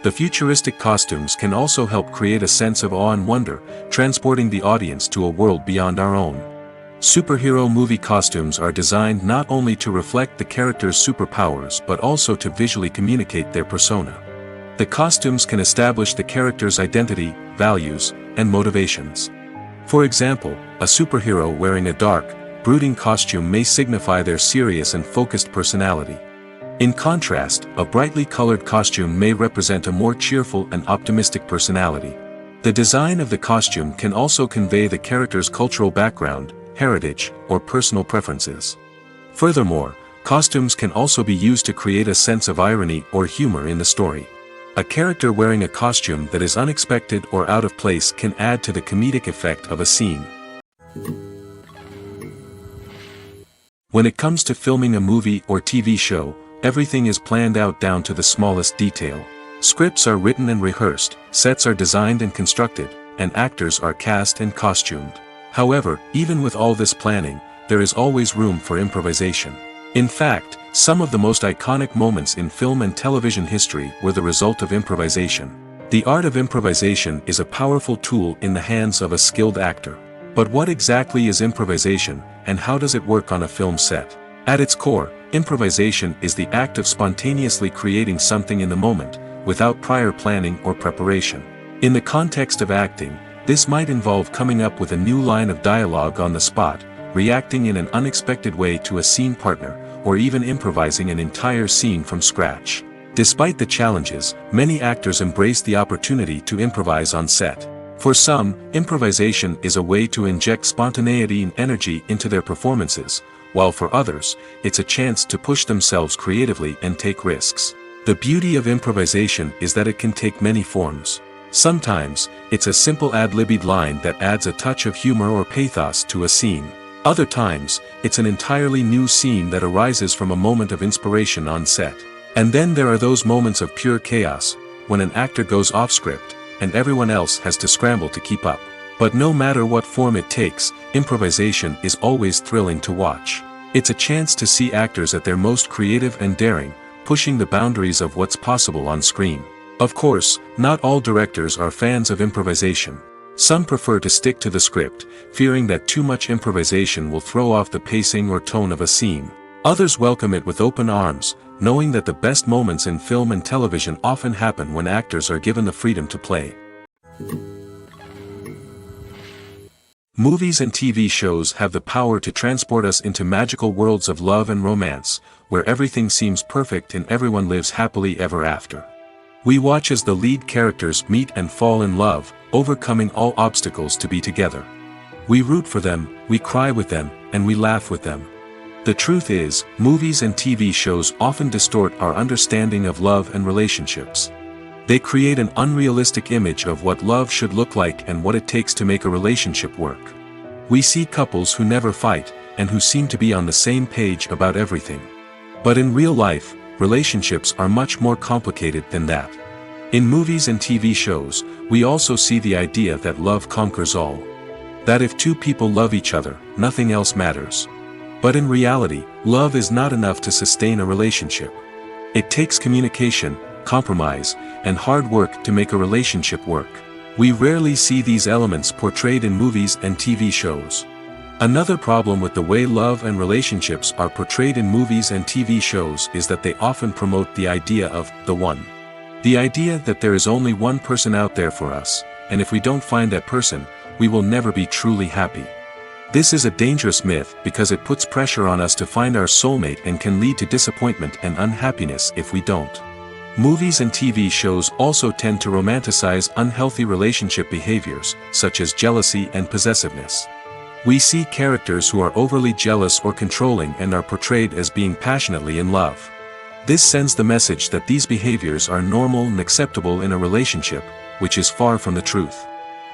The futuristic costumes can also help create a sense of awe and wonder, transporting the audience to a world beyond our own. Superhero movie costumes are designed not only to reflect the character's superpowers but also to visually communicate their persona. The costumes can establish the character's identity, values, and motivations. For example, a superhero wearing a dark, brooding costume may signify their serious and focused personality. In contrast, a brightly colored costume may represent a more cheerful and optimistic personality. The design of the costume can also convey the character's cultural background, heritage, or personal preferences. Furthermore, costumes can also be used to create a sense of irony or humor in the story. A character wearing a costume that is unexpected or out of place can add to the comedic effect of a scene. When it comes to filming a movie or TV show, everything is planned out down to the smallest detail. Scripts are written and rehearsed, sets are designed and constructed, and actors are cast and costumed. However, even with all this planning, there is always room for improvisation. In fact, some of the most iconic moments in film and television history were the result of improvisation. The art of improvisation is a powerful tool in the hands of a skilled actor. But what exactly is improvisation, and how does it work on a film set? At its core, improvisation is the act of spontaneously creating something in the moment, without prior planning or preparation. In the context of acting, This might involve coming up with a new line of dialogue on the spot, reacting in an unexpected way to a scene partner, or even improvising an entire scene from scratch. Despite the challenges, many actors embrace the opportunity to improvise on set. For some, improvisation is a way to inject spontaneity and energy into their performances, while for others, it's a chance to push themselves creatively and take risks. The beauty of improvisation is that it can take many forms. Sometimes, it's a simple ad-libbed line that adds a touch of humor or pathos to a scene. Other times, it's an entirely new scene that arises from a moment of inspiration on set. And then there are those moments of pure chaos, when an actor goes off script, and everyone else has to scramble to keep up. But no matter what form it takes, improvisation is always thrilling to watch. It's a chance to see actors at their most creative and daring, pushing the boundaries of what's possible on screen. Of course, not all directors are fans of improvisation. Some prefer to stick to the script, fearing that too much improvisation will throw off the pacing or tone of a scene. Others welcome it with open arms, knowing that the best moments in film and television often happen when actors are given the freedom to play. Movies and TV shows have the power to transport us into magical worlds of love and romance, where everything seems perfect and everyone lives happily ever after. We watch as the lead characters meet and fall in love, overcoming all obstacles to be together. We root for them, we cry with them, and we laugh with them. The truth is, movies and TV shows often distort our understanding of love and relationships. They create an unrealistic image of what love should look like and what it takes to make a relationship work. We see couples who never fight, and who seem to be on the same page about everything. But in real life, relationships are much more complicated than that. In movies and TV shows, we also see the idea that love conquers all. That if two people love each other, nothing else matters. But in reality, love is not enough to sustain a relationship. It takes communication, compromise, and hard work to make a relationship work. We rarely see these elements portrayed in movies and TV shows. Another problem with the way love and relationships are portrayed in movies and TV shows is that they often promote the idea of the one. The idea that there is only one person out there for us, and if we don't find that person, we will never be truly happy. This is a dangerous myth because it puts pressure on us to find our soulmate and can lead to disappointment and unhappiness if we don't. Movies and TV shows also tend to romanticize unhealthy relationship behaviors, such as jealousy and possessiveness. We see characters who are overly jealous or controlling and are portrayed as being passionately in love. This sends the message that these behaviors are normal and acceptable in a relationship, which is far from the truth.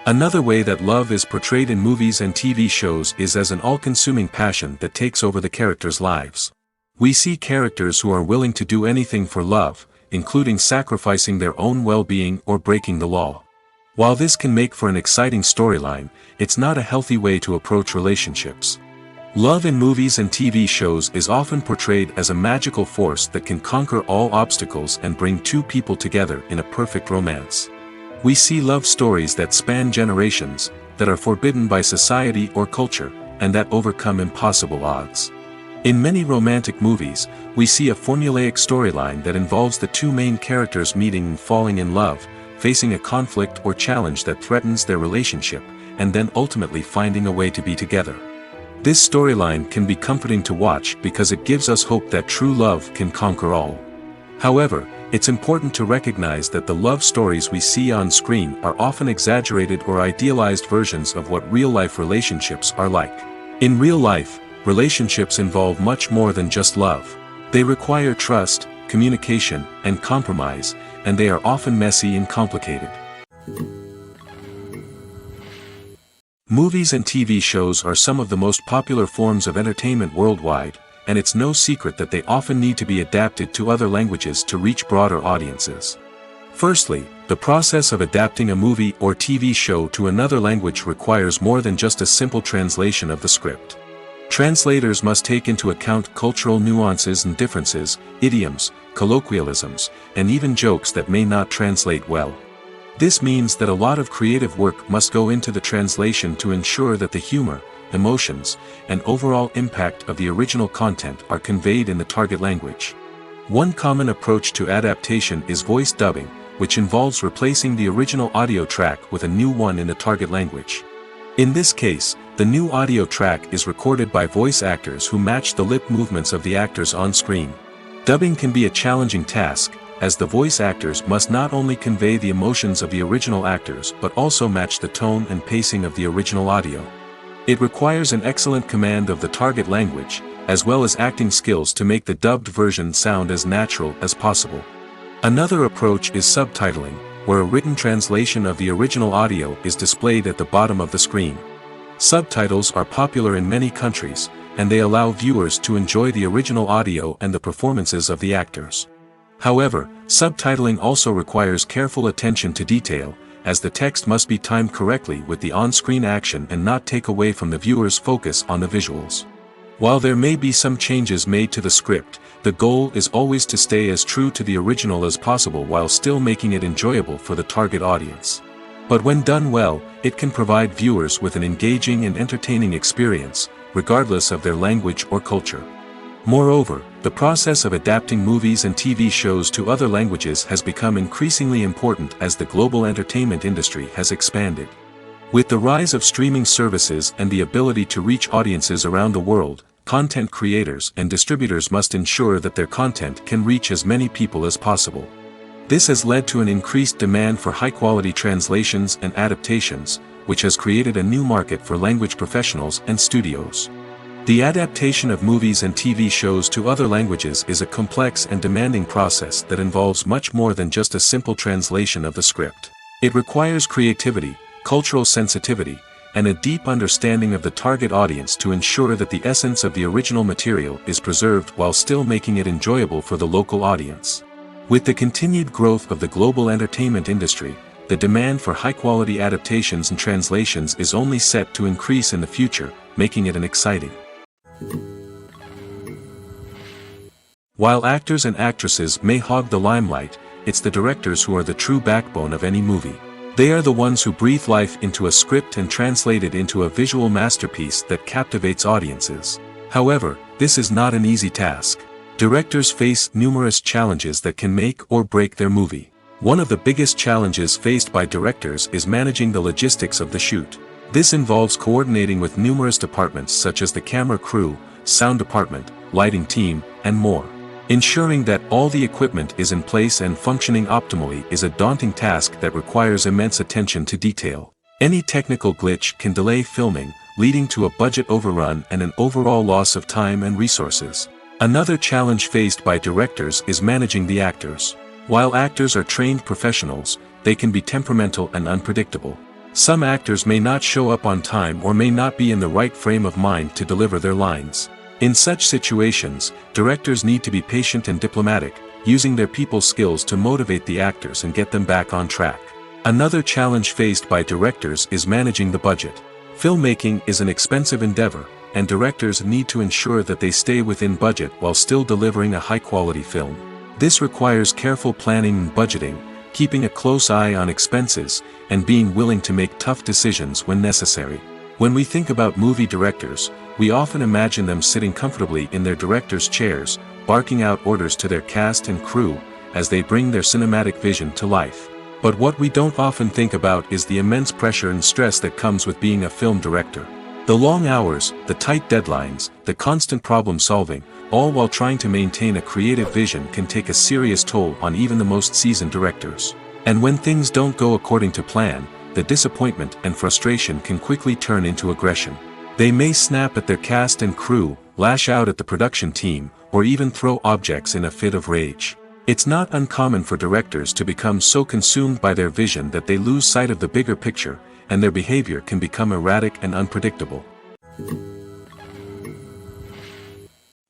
Another way that love is portrayed in movies and TV shows is as an all-consuming passion that takes over the characters' lives. We see characters who are willing to do anything for love, including sacrificing their own well-being or breaking the law. While this can make for an exciting storyline, it's not a healthy way to approach relationships. Love in movies and TV shows is often portrayed as a magical force that can conquer all obstacles and bring two people together in a perfect romance. We see love stories that span generations, that are forbidden by society or culture, and that overcome impossible odds. In many romantic movies, we see a formulaic storyline that involves the two main characters meeting and falling in love, facing a conflict or challenge that threatens their relationship, and then ultimately finding a way to be together. This storyline can be comforting to watch because it gives us hope that true love can conquer all. However, it's important to recognize that the love stories we see on screen are often exaggerated or idealized versions of what real-life relationships are like. In real life, relationships involve much more than just love. They require trust, communication, and compromise, and they are often messy and complicated. Movies and TV shows are some of the most popular forms of entertainment worldwide, and it's no secret that they often need to be adapted to other languages to reach broader audiences. Firstly, the process of adapting a movie or TV show to another language requires more than just a simple translation of the script. Translators must take into account cultural nuances and differences, idioms, colloquialisms, and even jokes that may not translate well. This means that a lot of creative work must go into the translation to ensure that the humor, emotions, and overall impact of the original content are conveyed in the target language. One common approach to adaptation is voice dubbing, which involves replacing the original audio track with a new one in the target language. In this case, the new audio track is recorded by voice actors who match the lip movements of the actors on screen. Dubbing can be a challenging task, as the voice actors must not only convey the emotions of the original actors but also match the tone and pacing of the original audio. It requires an excellent command of the target language, as well as acting skills to make the dubbed version sound as natural as possible. Another approach is subtitling, where a written translation of the original audio is displayed at the bottom of the screen. Subtitles are popular in many countries, and they allow viewers to enjoy the original audio and the performances of the actors. However, subtitling also requires careful attention to detail, as the text must be timed correctly with the on-screen action and not take away from the viewer's focus on the visuals. While there may be some changes made to the script, the goal is always to stay as true to the original as possible while still making it enjoyable for the target audience. But when done well, it can provide viewers with an engaging and entertaining experience, regardless of their language or culture. Moreover, the process of adapting movies and TV shows to other languages has become increasingly important as the global entertainment industry has expanded. With the rise of streaming services and the ability to reach audiences around the world, content creators and distributors must ensure that their content can reach as many people as possible. This has led to an increased demand for high-quality translations and adaptations, which has created a new market for language professionals and studios. The adaptation of movies and TV shows to other languages is a complex and demanding process that involves much more than just a simple translation of the script. It requires creativity, cultural sensitivity, and a deep understanding of the target audience to ensure that the essence of the original material is preserved while still making it enjoyable for the local audience. With the continued growth of the global entertainment industry, the demand for high-quality adaptations and translations is only set to increase in the future, making it an exciting. While actors and actresses may hog the limelight, it's the directors who are the true backbone of any movie. They are the ones who breathe life into a script and translate it into a visual masterpiece that captivates audiences. However, this is not an easy task. Directors face numerous challenges that can make or break their movie. One of the biggest challenges faced by directors is managing the logistics of the shoot. This involves coordinating with numerous departments such as the camera crew, sound department, lighting team, and more. Ensuring that all the equipment is in place and functioning optimally is a daunting task that requires immense attention to detail. Any technical glitch can delay filming, leading to a budget overrun and an overall loss of time and resources. Another challenge faced by directors is managing the actors. While actors are trained professionals, they can be temperamental and unpredictable. Some actors may not show up on time or may not be in the right frame of mind to deliver their lines. In such situations, directors need to be patient and diplomatic, using their people skills to motivate the actors and get them back on track. Another challenge faced by directors is managing the budget. Filmmaking is an expensive endeavor, and directors need to ensure that they stay within budget while still delivering a high-quality film. This requires careful planning and budgeting, keeping a close eye on expenses, and being willing to make tough decisions when necessary. When we think about movie directors, we often imagine them sitting comfortably in their director's chairs, barking out orders to their cast and crew, as they bring their cinematic vision to life. But what we don't often think about is the immense pressure and stress that comes with being a film director. The long hours, the tight deadlines, the constant problem solving, all while trying to maintain a creative vision can take a serious toll on even the most seasoned directors. And when things don't go according to plan, the disappointment and frustration can quickly turn into aggression. They may snap at their cast and crew, lash out at the production team, or even throw objects in a fit of rage. It's not uncommon for directors to become so consumed by their vision that they lose sight of the bigger picture, and their behavior can become erratic and unpredictable.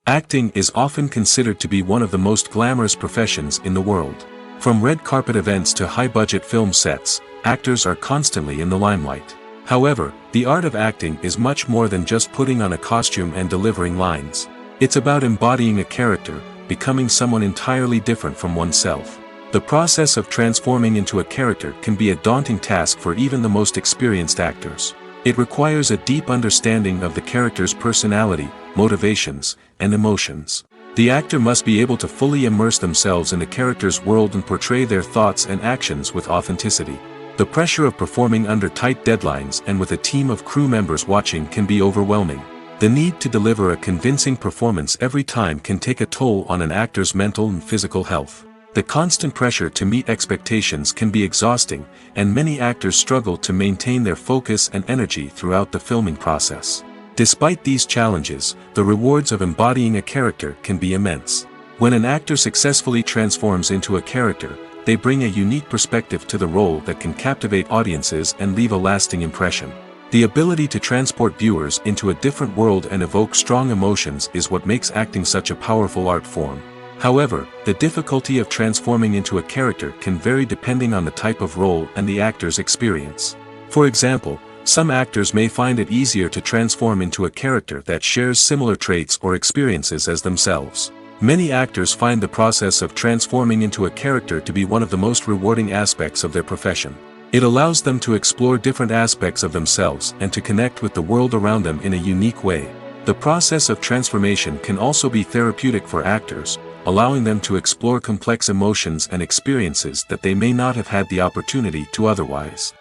Acting is often considered to be one of the most glamorous professions in the world. From red carpet events to high-budget film sets, actors are constantly in the limelight. However, the art of acting is much more than just putting on a costume and delivering lines. It's about embodying a character, becoming someone entirely different from oneself. The process of transforming into a character can be a daunting task for even the most experienced actors. It requires a deep understanding of the character's personality, motivations, and emotions. The actor must be able to fully immerse themselves in the character's world and portray their thoughts and actions with authenticity. The pressure of performing under tight deadlines and with a team of crew members watching can be overwhelming. The need to deliver a convincing performance every time can take a toll on an actor's mental and physical health. The constant pressure to meet expectations can be exhausting, and many actors struggle to maintain their focus and energy throughout the filming process. Despite these challenges, the rewards of embodying a character can be immense. When an actor successfully transforms into a character, they bring a unique perspective to the role that can captivate audiences and leave a lasting impression. The ability to transport viewers into a different world and evoke strong emotions is what makes acting such a powerful art form. However, the difficulty of transforming into a character can vary depending on the type of role and the actor's experience. For example, some actors may find it easier to transform into a character that shares similar traits or experiences as themselves. Many actors find the process of transforming into a character to be one of the most rewarding aspects of their profession. It allows them to explore different aspects of themselves and to connect with the world around them in a unique way. The process of transformation can also be therapeutic for actors, allowing them to explore complex emotions and experiences that they may not have had the opportunity to otherwise.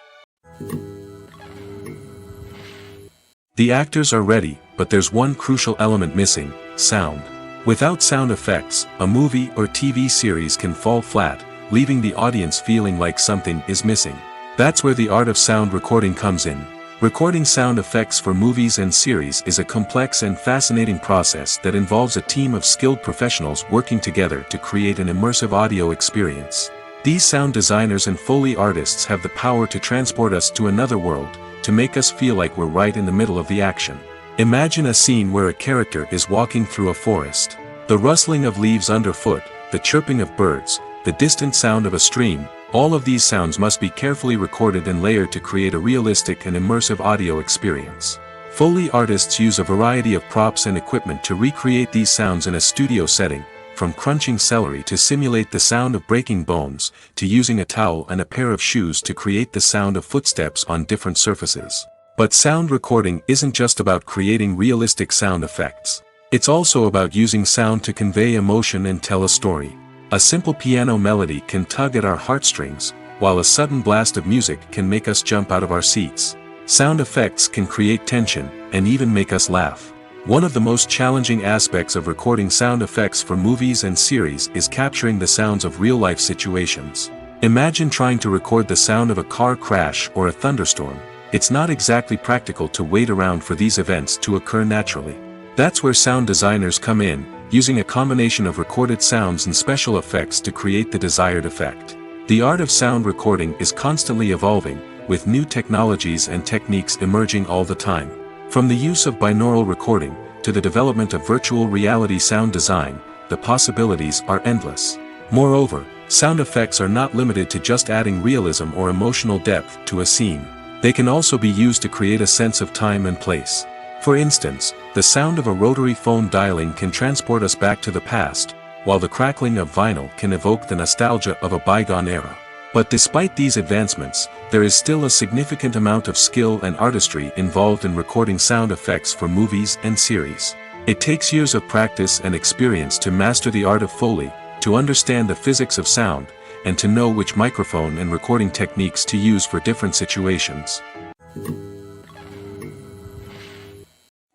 The actors are ready, but there's one crucial element missing: sound. Without sound effects, a movie or TV series can fall flat, leaving the audience feeling like something is missing. That's where the art of sound recording comes in. Recording sound effects for movies and series is a complex and fascinating process that involves a team of skilled professionals working together to create an immersive audio experience. These sound designers and Foley artists have the power to transport us to another world, to make us feel like we're right in the middle of the action. Imagine a scene where a character is walking through a forest. The rustling of leaves underfoot, the chirping of birds, the distant sound of a stream, all of these sounds must be carefully recorded and layered to create a realistic and immersive audio experience. Foley artists use a variety of props and equipment to recreate these sounds in a studio setting, from crunching celery to simulate the sound of breaking bones, to using a towel and a pair of shoes to create the sound of footsteps on different surfaces. But sound recording isn't just about creating realistic sound effects. It's also about using sound to convey emotion and tell a story. A simple piano melody can tug at our heartstrings, while a sudden blast of music can make us jump out of our seats. Sound effects can create tension, and even make us laugh. One of the most challenging aspects of recording sound effects for movies and series is capturing the sounds of real-life situations. Imagine trying to record the sound of a car crash or a thunderstorm. It's not exactly practical to wait around for these events to occur naturally. That's where sound designers come in, using a combination of recorded sounds and special effects to create the desired effect. The art of sound recording is constantly evolving, with new technologies and techniques emerging all the time. From the use of binaural recording, to the development of virtual reality sound design, the possibilities are endless. Moreover, sound effects are not limited to just adding realism or emotional depth to a scene. They can also be used to create a sense of time and place. For instance, the sound of a rotary phone dialing can transport us back to the past, while the crackling of vinyl can evoke the nostalgia of a bygone era. But despite these advancements, there is still a significant amount of skill and artistry involved in recording sound effects for movies and series. It takes years of practice and experience to master the art of Foley, to understand the physics of sound, and to know which microphone and recording techniques to use for different situations.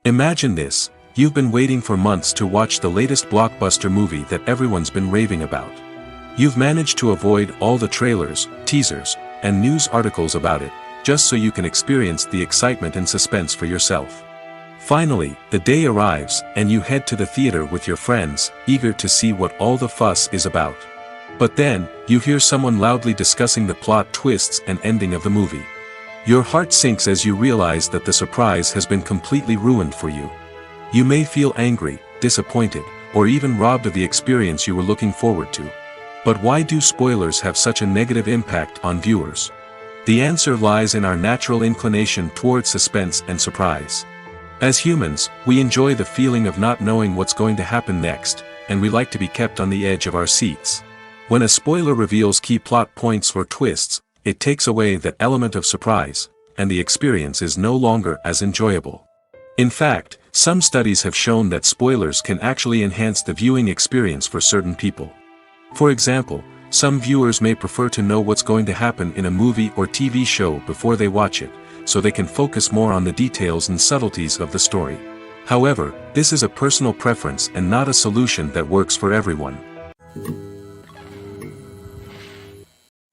Imagine this: you've been waiting for months to watch the latest blockbuster movie that everyone's been raving about. You've managed to avoid all the trailers, teasers, and news articles about it, just so you can experience the excitement and suspense for yourself. Finally, the day arrives, and you head to the theater with your friends, eager to see what all the fuss is about. But then, you hear someone loudly discussing the plot twists and ending of the movie. Your heart sinks as you realize that the surprise has been completely ruined for you. You may feel angry, disappointed, or even robbed of the experience you were looking forward to. But why do spoilers have such a negative impact on viewers? The answer lies in our natural inclination toward suspense and surprise. As humans, we enjoy the feeling of not knowing what's going to happen next, and we like to be kept on the edge of our seats. When a spoiler reveals key plot points or twists, it takes away that element of surprise, and the experience is no longer as enjoyable. In fact, Some studies have shown that spoilers can actually enhance the viewing experience for certain people. For example, some viewers may prefer to know what's going to happen in a movie or TV show before they watch it, so they can focus more on the details and subtleties of the story. However, this is a personal preference and not a solution that works for everyone.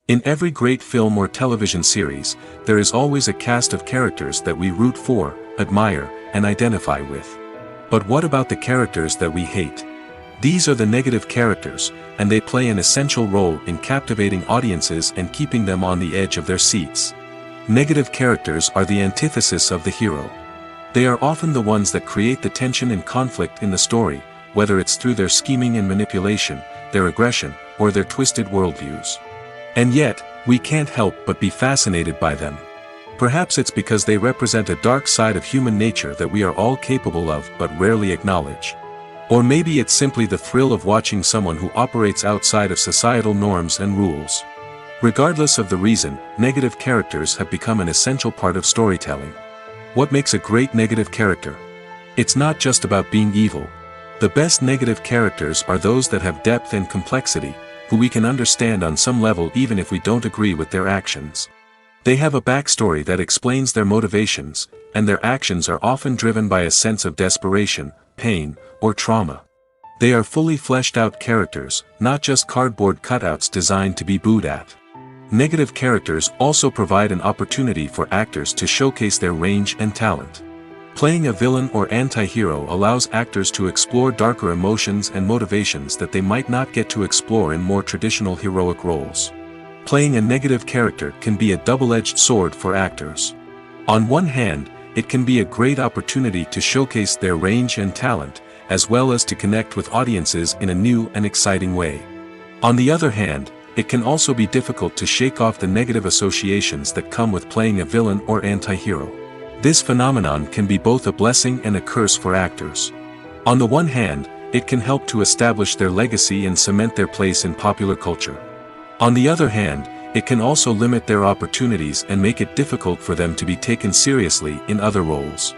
In every great film or television series, there is always a cast of characters that we root for, admire, and identify with. But what about the characters that we hate? These are the negative characters, and they play an essential role in captivating audiences and keeping them on the edge of their seats. Negative characters are the antithesis of the hero. They are often the ones that create the tension and conflict in the story, whether it's through their scheming and manipulation, their aggression, or their twisted worldviews. And yet, we can't help but be fascinated by them. Perhaps it's because they represent a dark side of human nature that we are all capable of but rarely acknowledge. Or maybe it's simply the thrill of watching someone who operates outside of societal norms and rules. Regardless of the reason, negative characters have become an essential part of storytelling. What makes a great negative character? It's not just about being evil. The best negative characters are those that have depth and complexity, who we can understand on some level even if we don't agree with their actions. They have a backstory that explains their motivations, and their actions are often driven by a sense of desperation, pain, or trauma. They are fully fleshed out characters, not just cardboard cutouts designed to be booed at. Negative characters also provide an opportunity for actors to showcase their range and talent. Playing a villain or anti-hero allows actors to explore darker emotions and motivations that they might not get to explore in more traditional heroic roles. Playing a negative character can be a double-edged sword for actors. On one hand, it can be a great opportunity to showcase their range and talent, as well as to connect with audiences in a new and exciting way. On the other hand, it can also be difficult to shake off the negative associations that come with playing a villain or anti-hero. This phenomenon can be both a blessing and a curse for actors. On the one hand, it can help to establish their legacy and cement their place in popular culture. On the other hand, it can also limit their opportunities and make it difficult for them to be taken seriously in other roles.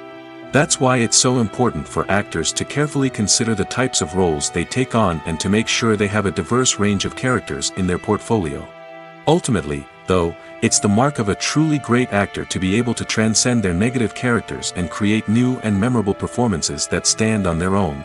That's why it's so important for actors to carefully consider the types of roles they take on and to make sure they have a diverse range of characters in their portfolio. Ultimately, though, it's the mark of a truly great actor to be able to transcend their negative characters and create new and memorable performances that stand on their own.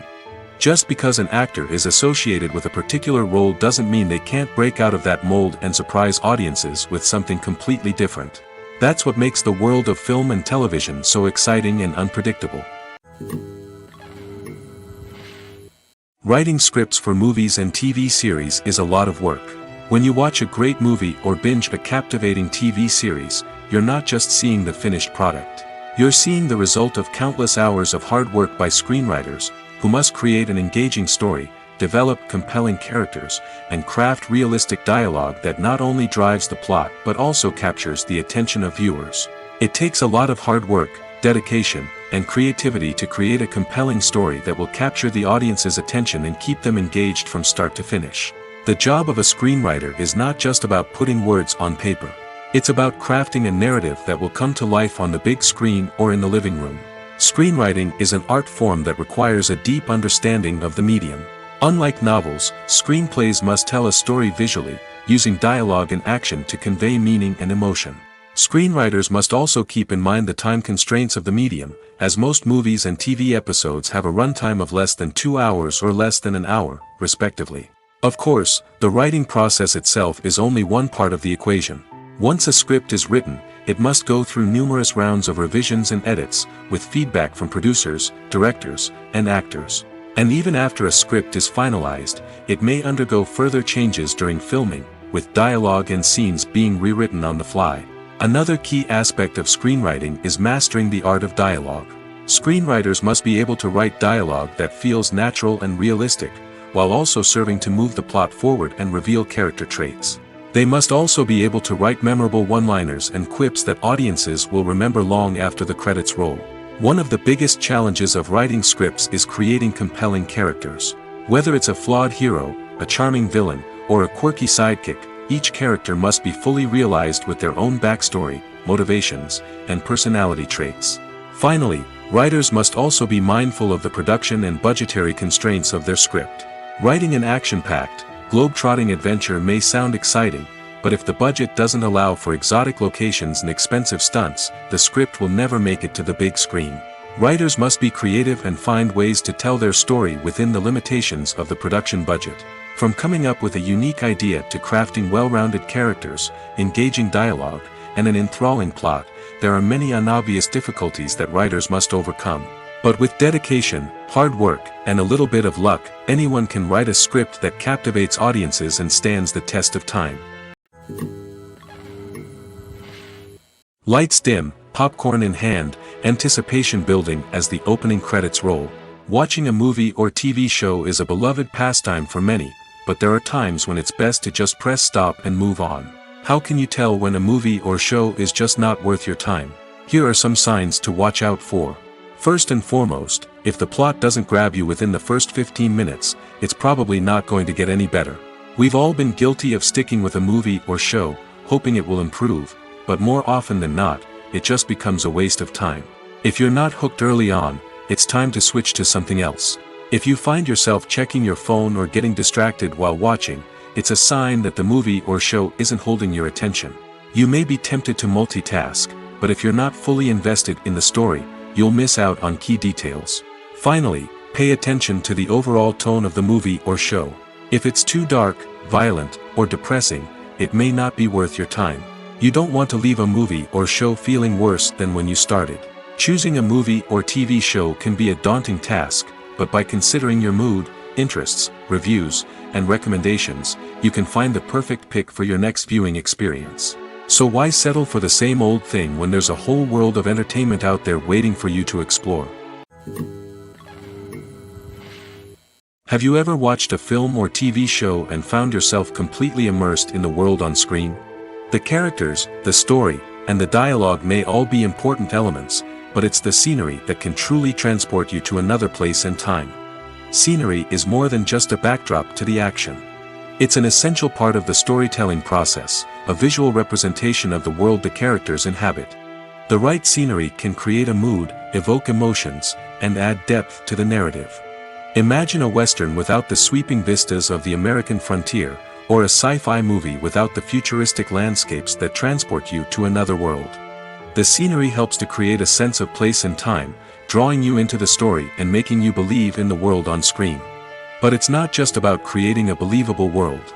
Just because an actor is associated with a particular role doesn't mean they can't break out of that mold and surprise audiences with something completely different. That's what makes the world of film and television so exciting and unpredictable. Writing scripts for movies and TV series is a lot of work. When you watch a great movie or binge a captivating TV series, you're not just seeing the finished product. You're seeing the result of countless hours of hard work by screenwriters, who must create an engaging story, develop compelling characters, and craft realistic dialogue that not only drives the plot but also captures the attention of viewers. It takes a lot of hard work, dedication, and creativity to create a compelling story that will capture the audience's attention and keep them engaged from start to finish. The job of a screenwriter is not just about putting words on paper. It's about crafting a narrative that will come to life on the big screen or in the living room. Screenwriting is an art form that requires a deep understanding of the medium. Unlike novels, screenplays must tell a story visually, using dialogue and action to convey meaning and emotion. Screenwriters must also keep in mind the time constraints of the medium, as most movies and TV episodes have a runtime of less than 2 hours or less than an hour, respectively. Of course, the writing process itself is only one part of the equation. Once a script is written, it must go through numerous rounds of revisions and edits, with feedback from producers, directors, and actors. And even after a script is finalized, it may undergo further changes during filming, with dialogue and scenes being rewritten on the fly. Another key aspect of screenwriting is mastering the art of dialogue. Screenwriters must be able to write dialogue that feels natural and realistic, while also serving to move the plot forward and reveal character traits. They must also be able to write memorable one-liners and quips that audiences will remember long after the credits roll. One of the biggest challenges of writing scripts is creating compelling characters. Whether it's a flawed hero, a charming villain, or a quirky sidekick, each character must be fully realized with their own backstory, motivations, and personality traits. Finally, Writers must also be mindful of the production and budgetary constraints of their script. Writing an action-packed, globe-trotting adventure may sound exciting, but if the budget doesn't allow for exotic locations and expensive stunts, the script will never make it to the big screen. Writers must be creative and find ways to tell their story within the limitations of the production budget. From coming up with a unique idea to crafting well-rounded characters, engaging dialogue, and an enthralling plot, there are many unobvious difficulties that writers must overcome. But with dedication, hard work, and a little bit of luck, anyone can write a script that captivates audiences and stands the test of time. Lights dim, popcorn in hand, anticipation building as the opening credits roll. Watching a movie or TV show is a beloved pastime for many, but there are times when it's best to just press stop and move on. How can you tell when a movie or show is just not worth your time? Here are some signs to watch out for. First and foremost, if the plot doesn't grab you within the first 15 minutes, it's probably not going to get any better. We've all been guilty of sticking with a movie or show, hoping it will improve, but more often than not, it just becomes a waste of time. If you're not hooked early on, it's time to switch to something else. If you find yourself checking your phone or getting distracted while watching, it's a sign that the movie or show isn't holding your attention. You may be tempted to multitask, but if you're not fully invested in the story, you'll miss out on key details. Finally, pay attention to the overall tone of the movie or show. If it's too dark, violent, or depressing, it may not be worth your time. You don't want to leave a movie or show feeling worse than when you started. Choosing a movie or TV show can be a daunting task, but by considering your mood, interests, reviews, and recommendations, you can find the perfect pick for your next viewing experience. So why settle for the same old thing when there's a whole world of entertainment out there waiting for you to explore? Have you ever watched a film or TV show and found yourself completely immersed in the world on screen? The characters, the story, and the dialogue may all be important elements, but it's the scenery that can truly transport you to another place and time. Scenery is more than just a backdrop to the action. It's an essential part of the storytelling process, a visual representation of the world the characters inhabit. The right scenery can create a mood, evoke emotions, and add depth to the narrative. Imagine a Western without the sweeping vistas of the American frontier, or a sci-fi movie without the futuristic landscapes that transport you to another world. The scenery helps to create a sense of place and time, drawing you into the story and making you believe in the world on screen. But it's not just about creating a believable world.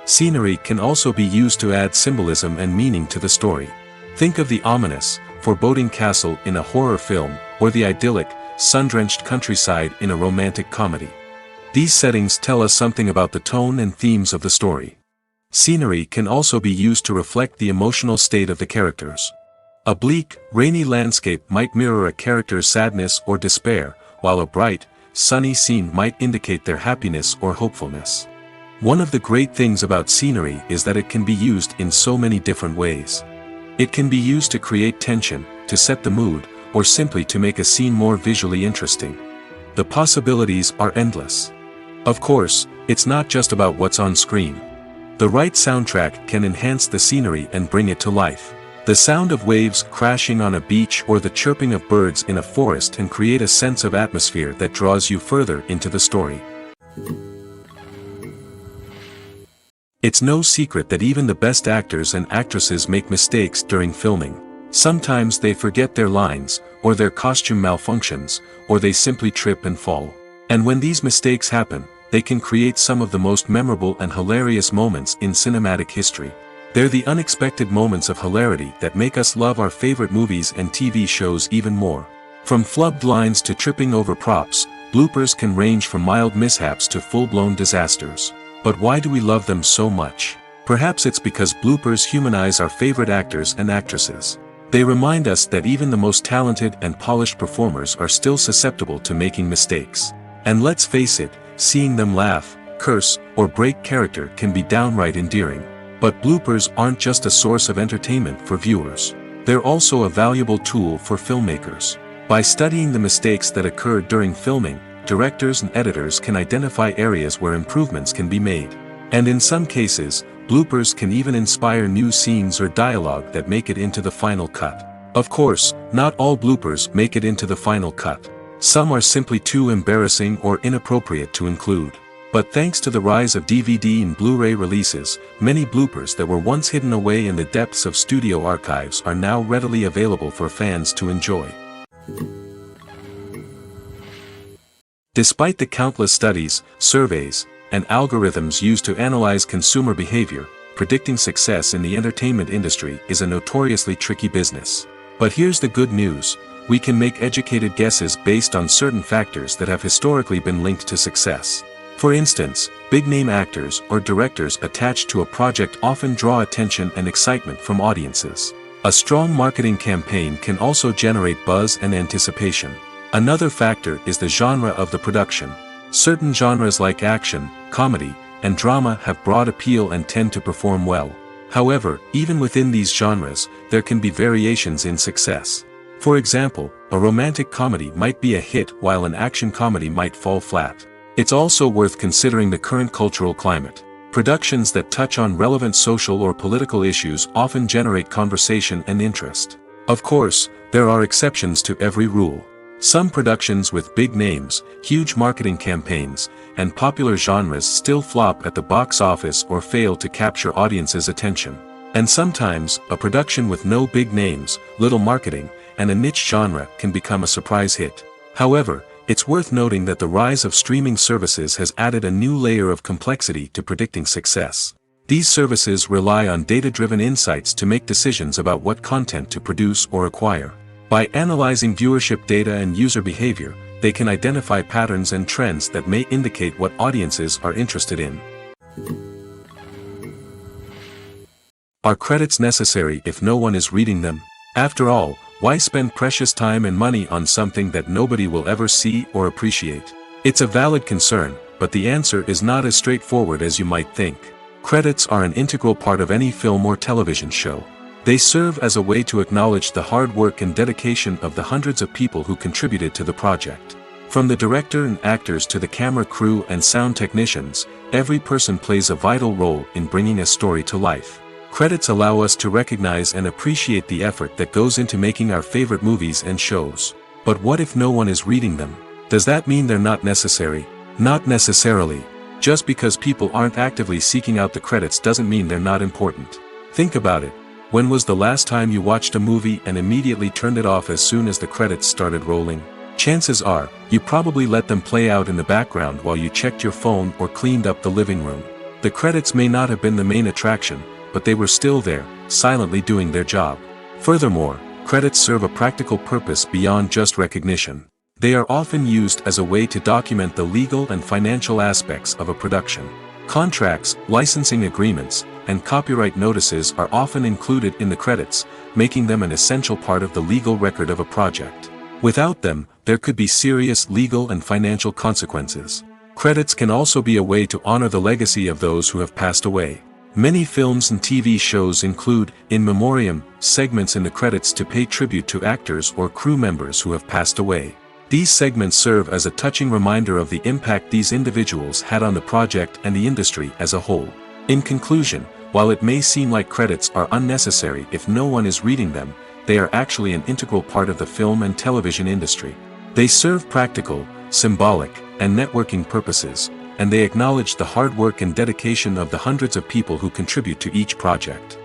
Scenery can also be used to add symbolism and meaning to the story. Think of the ominous, foreboding castle in a horror film, or the idyllic, sun-drenched countryside in a romantic comedy. These settings tell us something about the tone and themes of the story. Scenery can also be used to reflect the emotional state of the characters. A bleak, rainy landscape might mirror a character's sadness or despair, while a bright, sunny scene might indicate their happiness or hopefulness. One of the great things about scenery is that it can be used in so many different ways. It can be used to create tension, to set the mood, or simply to make a scene more visually interesting. The possibilities are endless. Of course, it's not just about what's on screen. The right soundtrack can enhance the scenery and bring it to life. The sound of waves crashing on a beach or the chirping of birds in a forest can create a sense of atmosphere that draws you further into the story. It's no secret that even the best actors and actresses make mistakes during filming. Sometimes they forget their lines, or their costume malfunctions, or they simply trip and fall. And when these mistakes happen, they can create some of the most memorable and hilarious moments in cinematic history. They're the unexpected moments of hilarity that make us love our favorite movies and TV shows even more. From flubbed lines to tripping over props, bloopers can range from mild mishaps to full-blown disasters. But why do we love them so much? Perhaps it's because bloopers humanize our favorite actors and actresses. They remind us that even the most talented and polished performers are still susceptible to making mistakes. And let's face it, seeing them laugh, curse, or break character can be downright endearing. But bloopers aren't just a source of entertainment for viewers. They're also a valuable tool for filmmakers. By studying the mistakes that occurred during filming, directors and editors can identify areas where improvements can be made. And in some cases, bloopers can even inspire new scenes or dialogue that make it into the final cut. Of course, not all bloopers make it into the final cut. Some are simply too embarrassing or inappropriate to include. But thanks to the rise of DVD and Blu-ray releases, many bloopers that were once hidden away in the depths of studio archives are now readily available for fans to enjoy. Despite the countless studies, surveys, and algorithms used to analyze consumer behavior, predicting success in the entertainment industry is a notoriously tricky business. But here's the good news: we can make educated guesses based on certain factors that have historically been linked to success. For instance, big-name actors or directors attached to a project often draw attention and excitement from audiences. A strong marketing campaign can also generate buzz and anticipation. Another factor is the genre of the production. Certain genres like action, comedy, and drama have broad appeal and tend to perform well. However, even within these genres, there can be variations in success. For example, a romantic comedy might be a hit while an action comedy might fall flat. It's also worth considering the current cultural climate. Productions that touch on relevant social or political issues often generate conversation and interest. Of course, there are exceptions to every rule. Some productions with big names, huge marketing campaigns, and popular genres still flop at the box office or fail to capture audiences' attention. And sometimes, a production with no big names, little marketing, and a niche genre can become a surprise hit. However, it's worth noting that the rise of streaming services has added a new layer of complexity to predicting success. These services rely on data-driven insights to make decisions about what content to produce or acquire. By analyzing viewership data and user behavior, they can identify patterns and trends that may indicate what audiences are interested in. Are credits necessary if no one is reading them? After all, why spend precious time and money on something that nobody will ever see or appreciate? It's a valid concern, but the answer is not as straightforward as you might think. Credits are an integral part of any film or television show. They serve as a way to acknowledge the hard work and dedication of the hundreds of people who contributed to the project. From the director and actors to the camera crew and sound technicians, every person plays a vital role in bringing a story to life. Credits allow us to recognize and appreciate the effort that goes into making our favorite movies and shows. But what if no one is reading them? Does that mean they're not necessary? Not necessarily. Just because people aren't actively seeking out the credits doesn't mean they're not important. Think about it. When was the last time you watched a movie and immediately turned it off as soon as the credits started rolling? Chances are, you probably let them play out in the background while you checked your phone or cleaned up the living room. The credits may not have been the main attraction, but they were still there, silently doing their job. Furthermore, credits serve a practical purpose beyond just recognition. They are often used as a way to document the legal and financial aspects of a production. Contracts, licensing agreements, and copyright notices are often included in the credits, making them an essential part of the legal record of a project. Without them, there could be serious legal and financial consequences. Credits can also be a way to honor the legacy of those who have passed away. Many films and TV shows include, in memoriam, segments in the credits to pay tribute to actors or crew members who have passed away. These segments serve as a touching reminder of the impact these individuals had on the project and the industry as a whole. In conclusion, while it may seem like credits are unnecessary if no one is reading them, they are actually an integral part of the film and television industry. They serve practical, symbolic, and networking purposes, and they acknowledge the hard work and dedication of the hundreds of people who contribute to each project.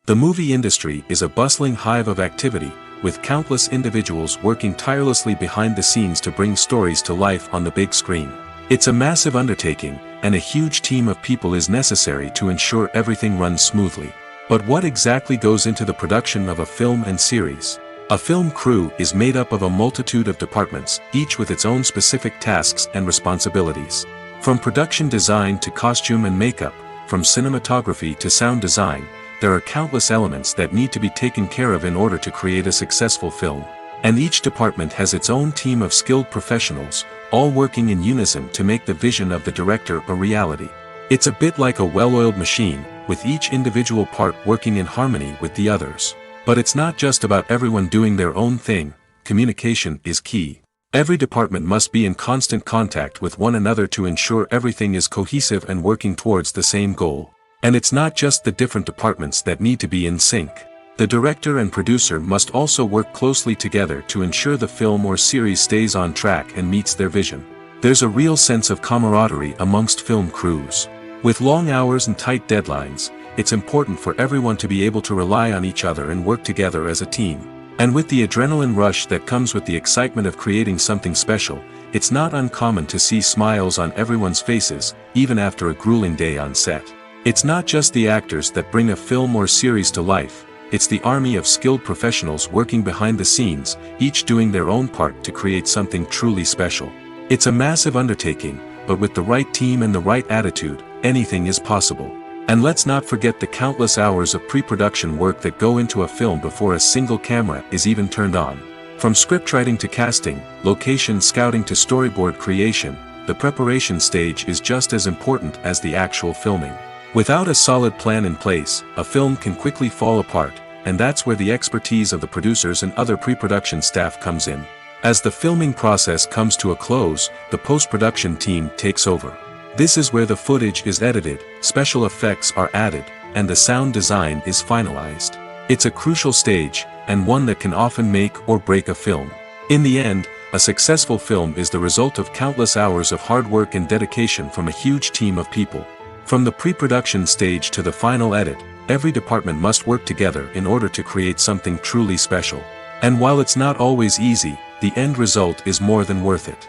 The movie industry is a bustling hive of activity, with countless individuals working tirelessly behind the scenes to bring stories to life on the big screen. It's a massive undertaking, and a huge team of people is necessary to ensure everything runs smoothly. But what exactly goes into the production of a film and series? A film crew is made up of a multitude of departments, each with its own specific tasks and responsibilities. From production design to costume and makeup, from cinematography to sound design, there are countless elements that need to be taken care of in order to create a successful film. And each department has its own team of skilled professionals, all working in unison to make the vision of the director a reality. It's a bit like a well-oiled machine, with each individual part working in harmony with the others. But it's not just about everyone doing their own thing. Communication is key. Every department must be in constant contact with one another to ensure everything is cohesive and working towards the same goal. And it's not just the different departments that need to be in sync. The director and producer must also work closely together to ensure the film or series stays on track and meets their vision. There's a real sense of camaraderie amongst film crews. With long hours and tight deadlines, it's important for everyone to be able to rely on each other and work together as a team. And with the adrenaline rush that comes with the excitement of creating something special, it's not uncommon to see smiles on everyone's faces, even after a grueling day on set. It's not just the actors that bring a film or series to life, it's the army of skilled professionals working behind the scenes, each doing their own part to create something truly special. It's a massive undertaking, but with the right team and the right attitude, anything is possible. And let's not forget the countless hours of pre-production work that go into a film before a single camera is even turned on. From scriptwriting to casting, location scouting to storyboard creation, the preparation stage is just as important as the actual filming. Without a solid plan in place, a film can quickly fall apart, and that's where the expertise of the producers and other pre-production staff comes in. As the filming process comes to a close, the post-production team takes over. This is where the footage is edited, special effects are added, and the sound design is finalized. It's a crucial stage, and one that can often make or break a film. In the end, a successful film is the result of countless hours of hard work and dedication from a huge team of people. From the pre-production stage to the final edit, every department must work together in order to create something truly special. And while it's not always easy, the end result is more than worth it.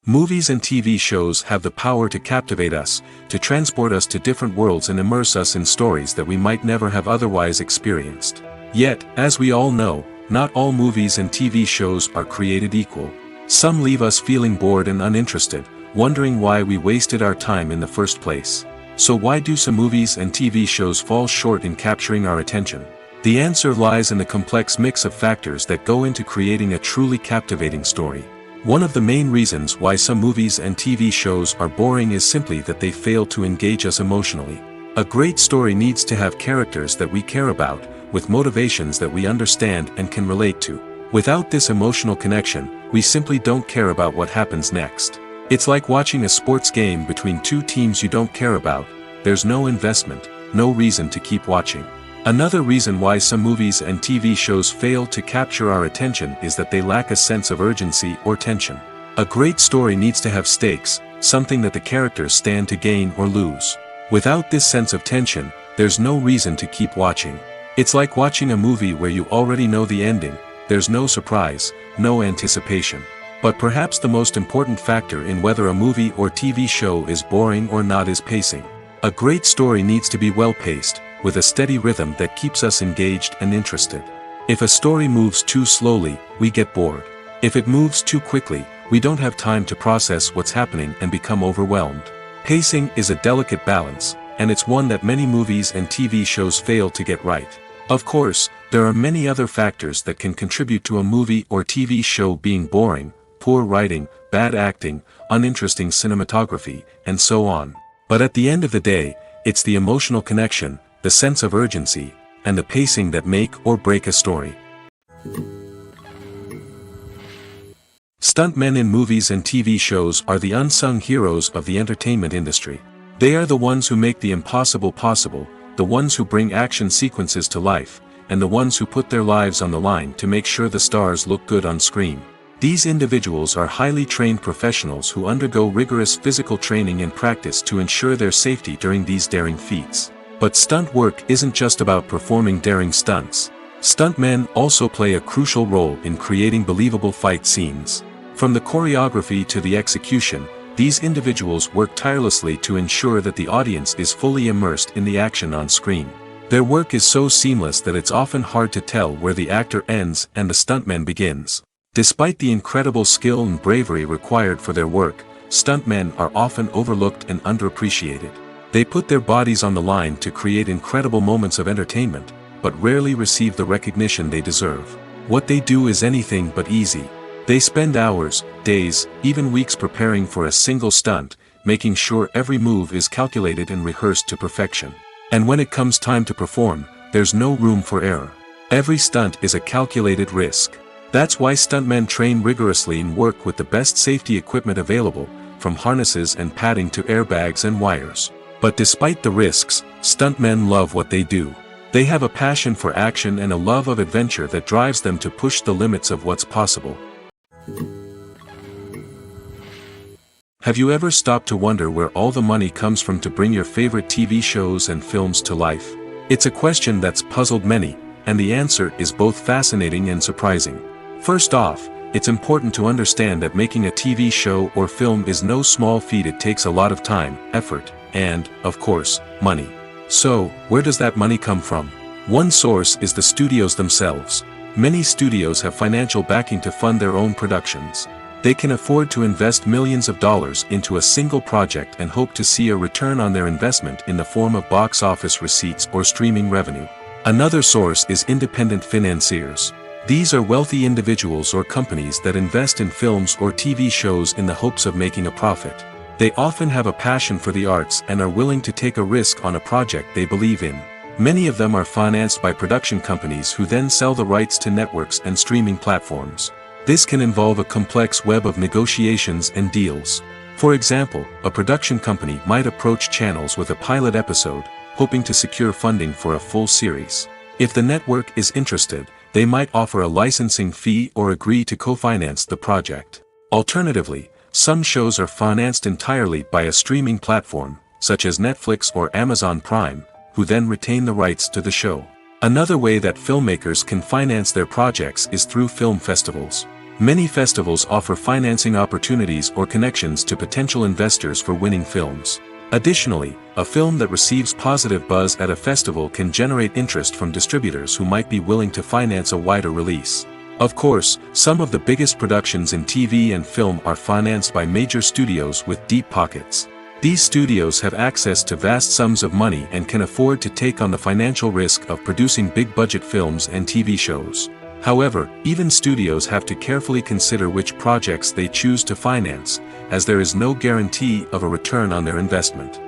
Movies and TV shows have the power to captivate us, to transport us to different worlds and immerse us in stories that we might never have otherwise experienced. Yet, as we all know, not all movies and TV shows are created equal. Some leave us feeling bored and uninterested, wondering why we wasted our time in the first place. So why do some movies and TV shows fall short in capturing our attention? The answer lies in the complex mix of factors that go into creating a truly captivating story. One of the main reasons why some movies and TV shows are boring is simply that they fail to engage us emotionally. A great story needs to have characters that we care about, with motivations that we understand and can relate to. Without this emotional connection, we simply don't care about what happens next. It's like watching a sports game between two teams you don't care about. There's no investment, no reason to keep watching. Another reason why some movies and TV shows fail to capture our attention is that they lack a sense of urgency or tension. A great story needs to have stakes, something that the characters stand to gain or lose. Without this sense of tension, there's no reason to keep watching. It's like watching a movie where you already know the ending, there's no surprise, no anticipation. But perhaps the most important factor in whether a movie or TV show is boring or not is pacing. A great story needs to be well-paced, with a steady rhythm that keeps us engaged and interested. If a story moves too slowly, we get bored. If it moves too quickly, we don't have time to process what's happening and become overwhelmed. Pacing is a delicate balance, and it's one that many movies and TV shows fail to get right. Of course, there are many other factors that can contribute to a movie or TV show being boring: poor writing, bad acting, uninteresting cinematography, and so on. But at the end of the day, it's the emotional connection, the sense of urgency, and the pacing that make or break a story. Stuntmen in movies and TV shows are the unsung heroes of the entertainment industry. They are the ones who make the impossible possible, the ones who bring action sequences to life, and the ones who put their lives on the line to make sure the stars look good on screen. These individuals are highly trained professionals who undergo rigorous physical training and practice to ensure their safety during these daring feats. But stunt work isn't just about performing daring stunts. Stuntmen also play a crucial role in creating believable fight scenes. From the choreography to the execution, these individuals work tirelessly to ensure that the audience is fully immersed in the action on screen. Their work is so seamless that it's often hard to tell where the actor ends and the stuntman begins. Despite the incredible skill and bravery required for their work, stuntmen are often overlooked and underappreciated. They put their bodies on the line to create incredible moments of entertainment, but rarely receive the recognition they deserve. What they do is anything but easy. They spend hours, days, even weeks preparing for a single stunt, making sure every move is calculated and rehearsed to perfection. And when it comes time to perform, there's no room for error. Every stunt is a calculated risk. That's why stuntmen train rigorously and work with the best safety equipment available, from harnesses and padding to airbags and wires. But despite the risks, stuntmen love what they do. They have a passion for action and a love of adventure that drives them to push the limits of what's possible. Have you ever stopped to wonder where all the money comes from to bring your favorite TV shows and films to life? It's a question that's puzzled many, and the answer is both fascinating and surprising. First off, it's important to understand that making a TV show or film is no small feat. It takes a lot of time, effort, and, of course, money. So, where does that money come from? One source is the studios themselves. Many studios have financial backing to fund their own productions. They can afford to invest millions of dollars into a single project and hope to see a return on their investment in the form of box office receipts or streaming revenue. Another source is independent financiers. These are wealthy individuals or companies that invest in films or TV shows in the hopes of making a profit. They often have a passion for the arts and are willing to take a risk on a project they believe in. Many of them are financed by production companies who then sell the rights to networks and streaming platforms. This can involve a complex web of negotiations and deals. For example, a production company might approach channels with a pilot episode, hoping to secure funding for a full series. If the network is interested, they might offer a licensing fee or agree to co-finance the project. Alternatively, some shows are financed entirely by a streaming platform, such as Netflix or Amazon Prime, who then retain the rights to the show. Another way that filmmakers can finance their projects is through film festivals. Many festivals offer financing opportunities or connections to potential investors for winning films. Additionally, a film that receives positive buzz at a festival can generate interest from distributors who might be willing to finance a wider release. Of course, some of the biggest productions in TV and film are financed by major studios with deep pockets. These studios have access to vast sums of money and can afford to take on the financial risk of producing big-budget films and TV shows. However, even studios have to carefully consider which projects they choose to finance, as there is no guarantee of a return on their investment.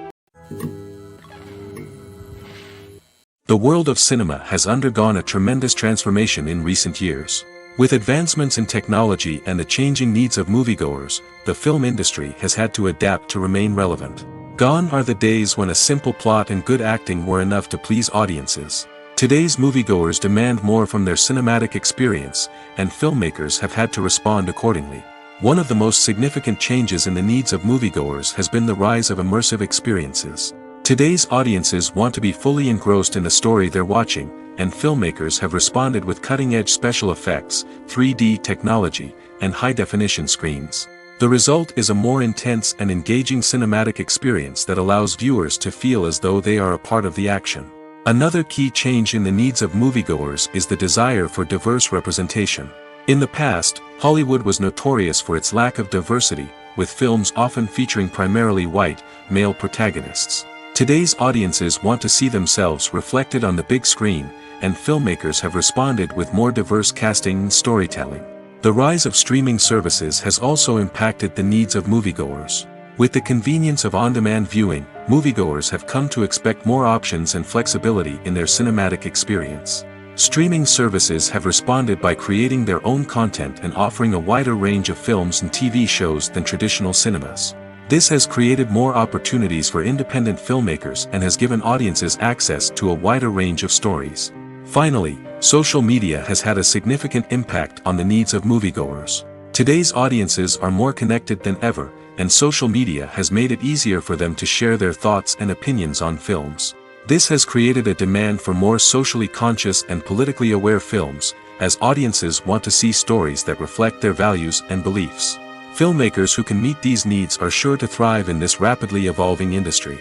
The world of cinema has undergone a tremendous transformation in recent years. With advancements in technology and the changing needs of moviegoers, the film industry has had to adapt to remain relevant. Gone are the days when a simple plot and good acting were enough to please audiences. Today's moviegoers demand more from their cinematic experience, and filmmakers have had to respond accordingly. One of the most significant changes in the needs of moviegoers has been the rise of immersive experiences. Today's audiences want to be fully engrossed in the story they're watching, and filmmakers have responded with cutting-edge special effects, 3D technology, and high-definition screens. The result is a more intense and engaging cinematic experience that allows viewers to feel as though they are a part of the action. Another key change in the needs of moviegoers is the desire for diverse representation. In the past, Hollywood was notorious for its lack of diversity, with films often featuring primarily white, male protagonists. Today's audiences want to see themselves reflected on the big screen, and filmmakers have responded with more diverse casting and storytelling. The rise of streaming services has also impacted the needs of moviegoers. With the convenience of on-demand viewing, moviegoers have come to expect more options and flexibility in their cinematic experience. Streaming services have responded by creating their own content and offering a wider range of films and TV shows than traditional cinemas. This has created more opportunities for independent filmmakers and has given audiences access to a wider range of stories. Finally, social media has had a significant impact on the needs of moviegoers. Today's audiences are more connected than ever, and social media has made it easier for them to share their thoughts and opinions on films. This has created a demand for more socially conscious and politically aware films, as audiences want to see stories that reflect their values and beliefs. Filmmakers who can meet these needs are sure to thrive in this rapidly evolving industry.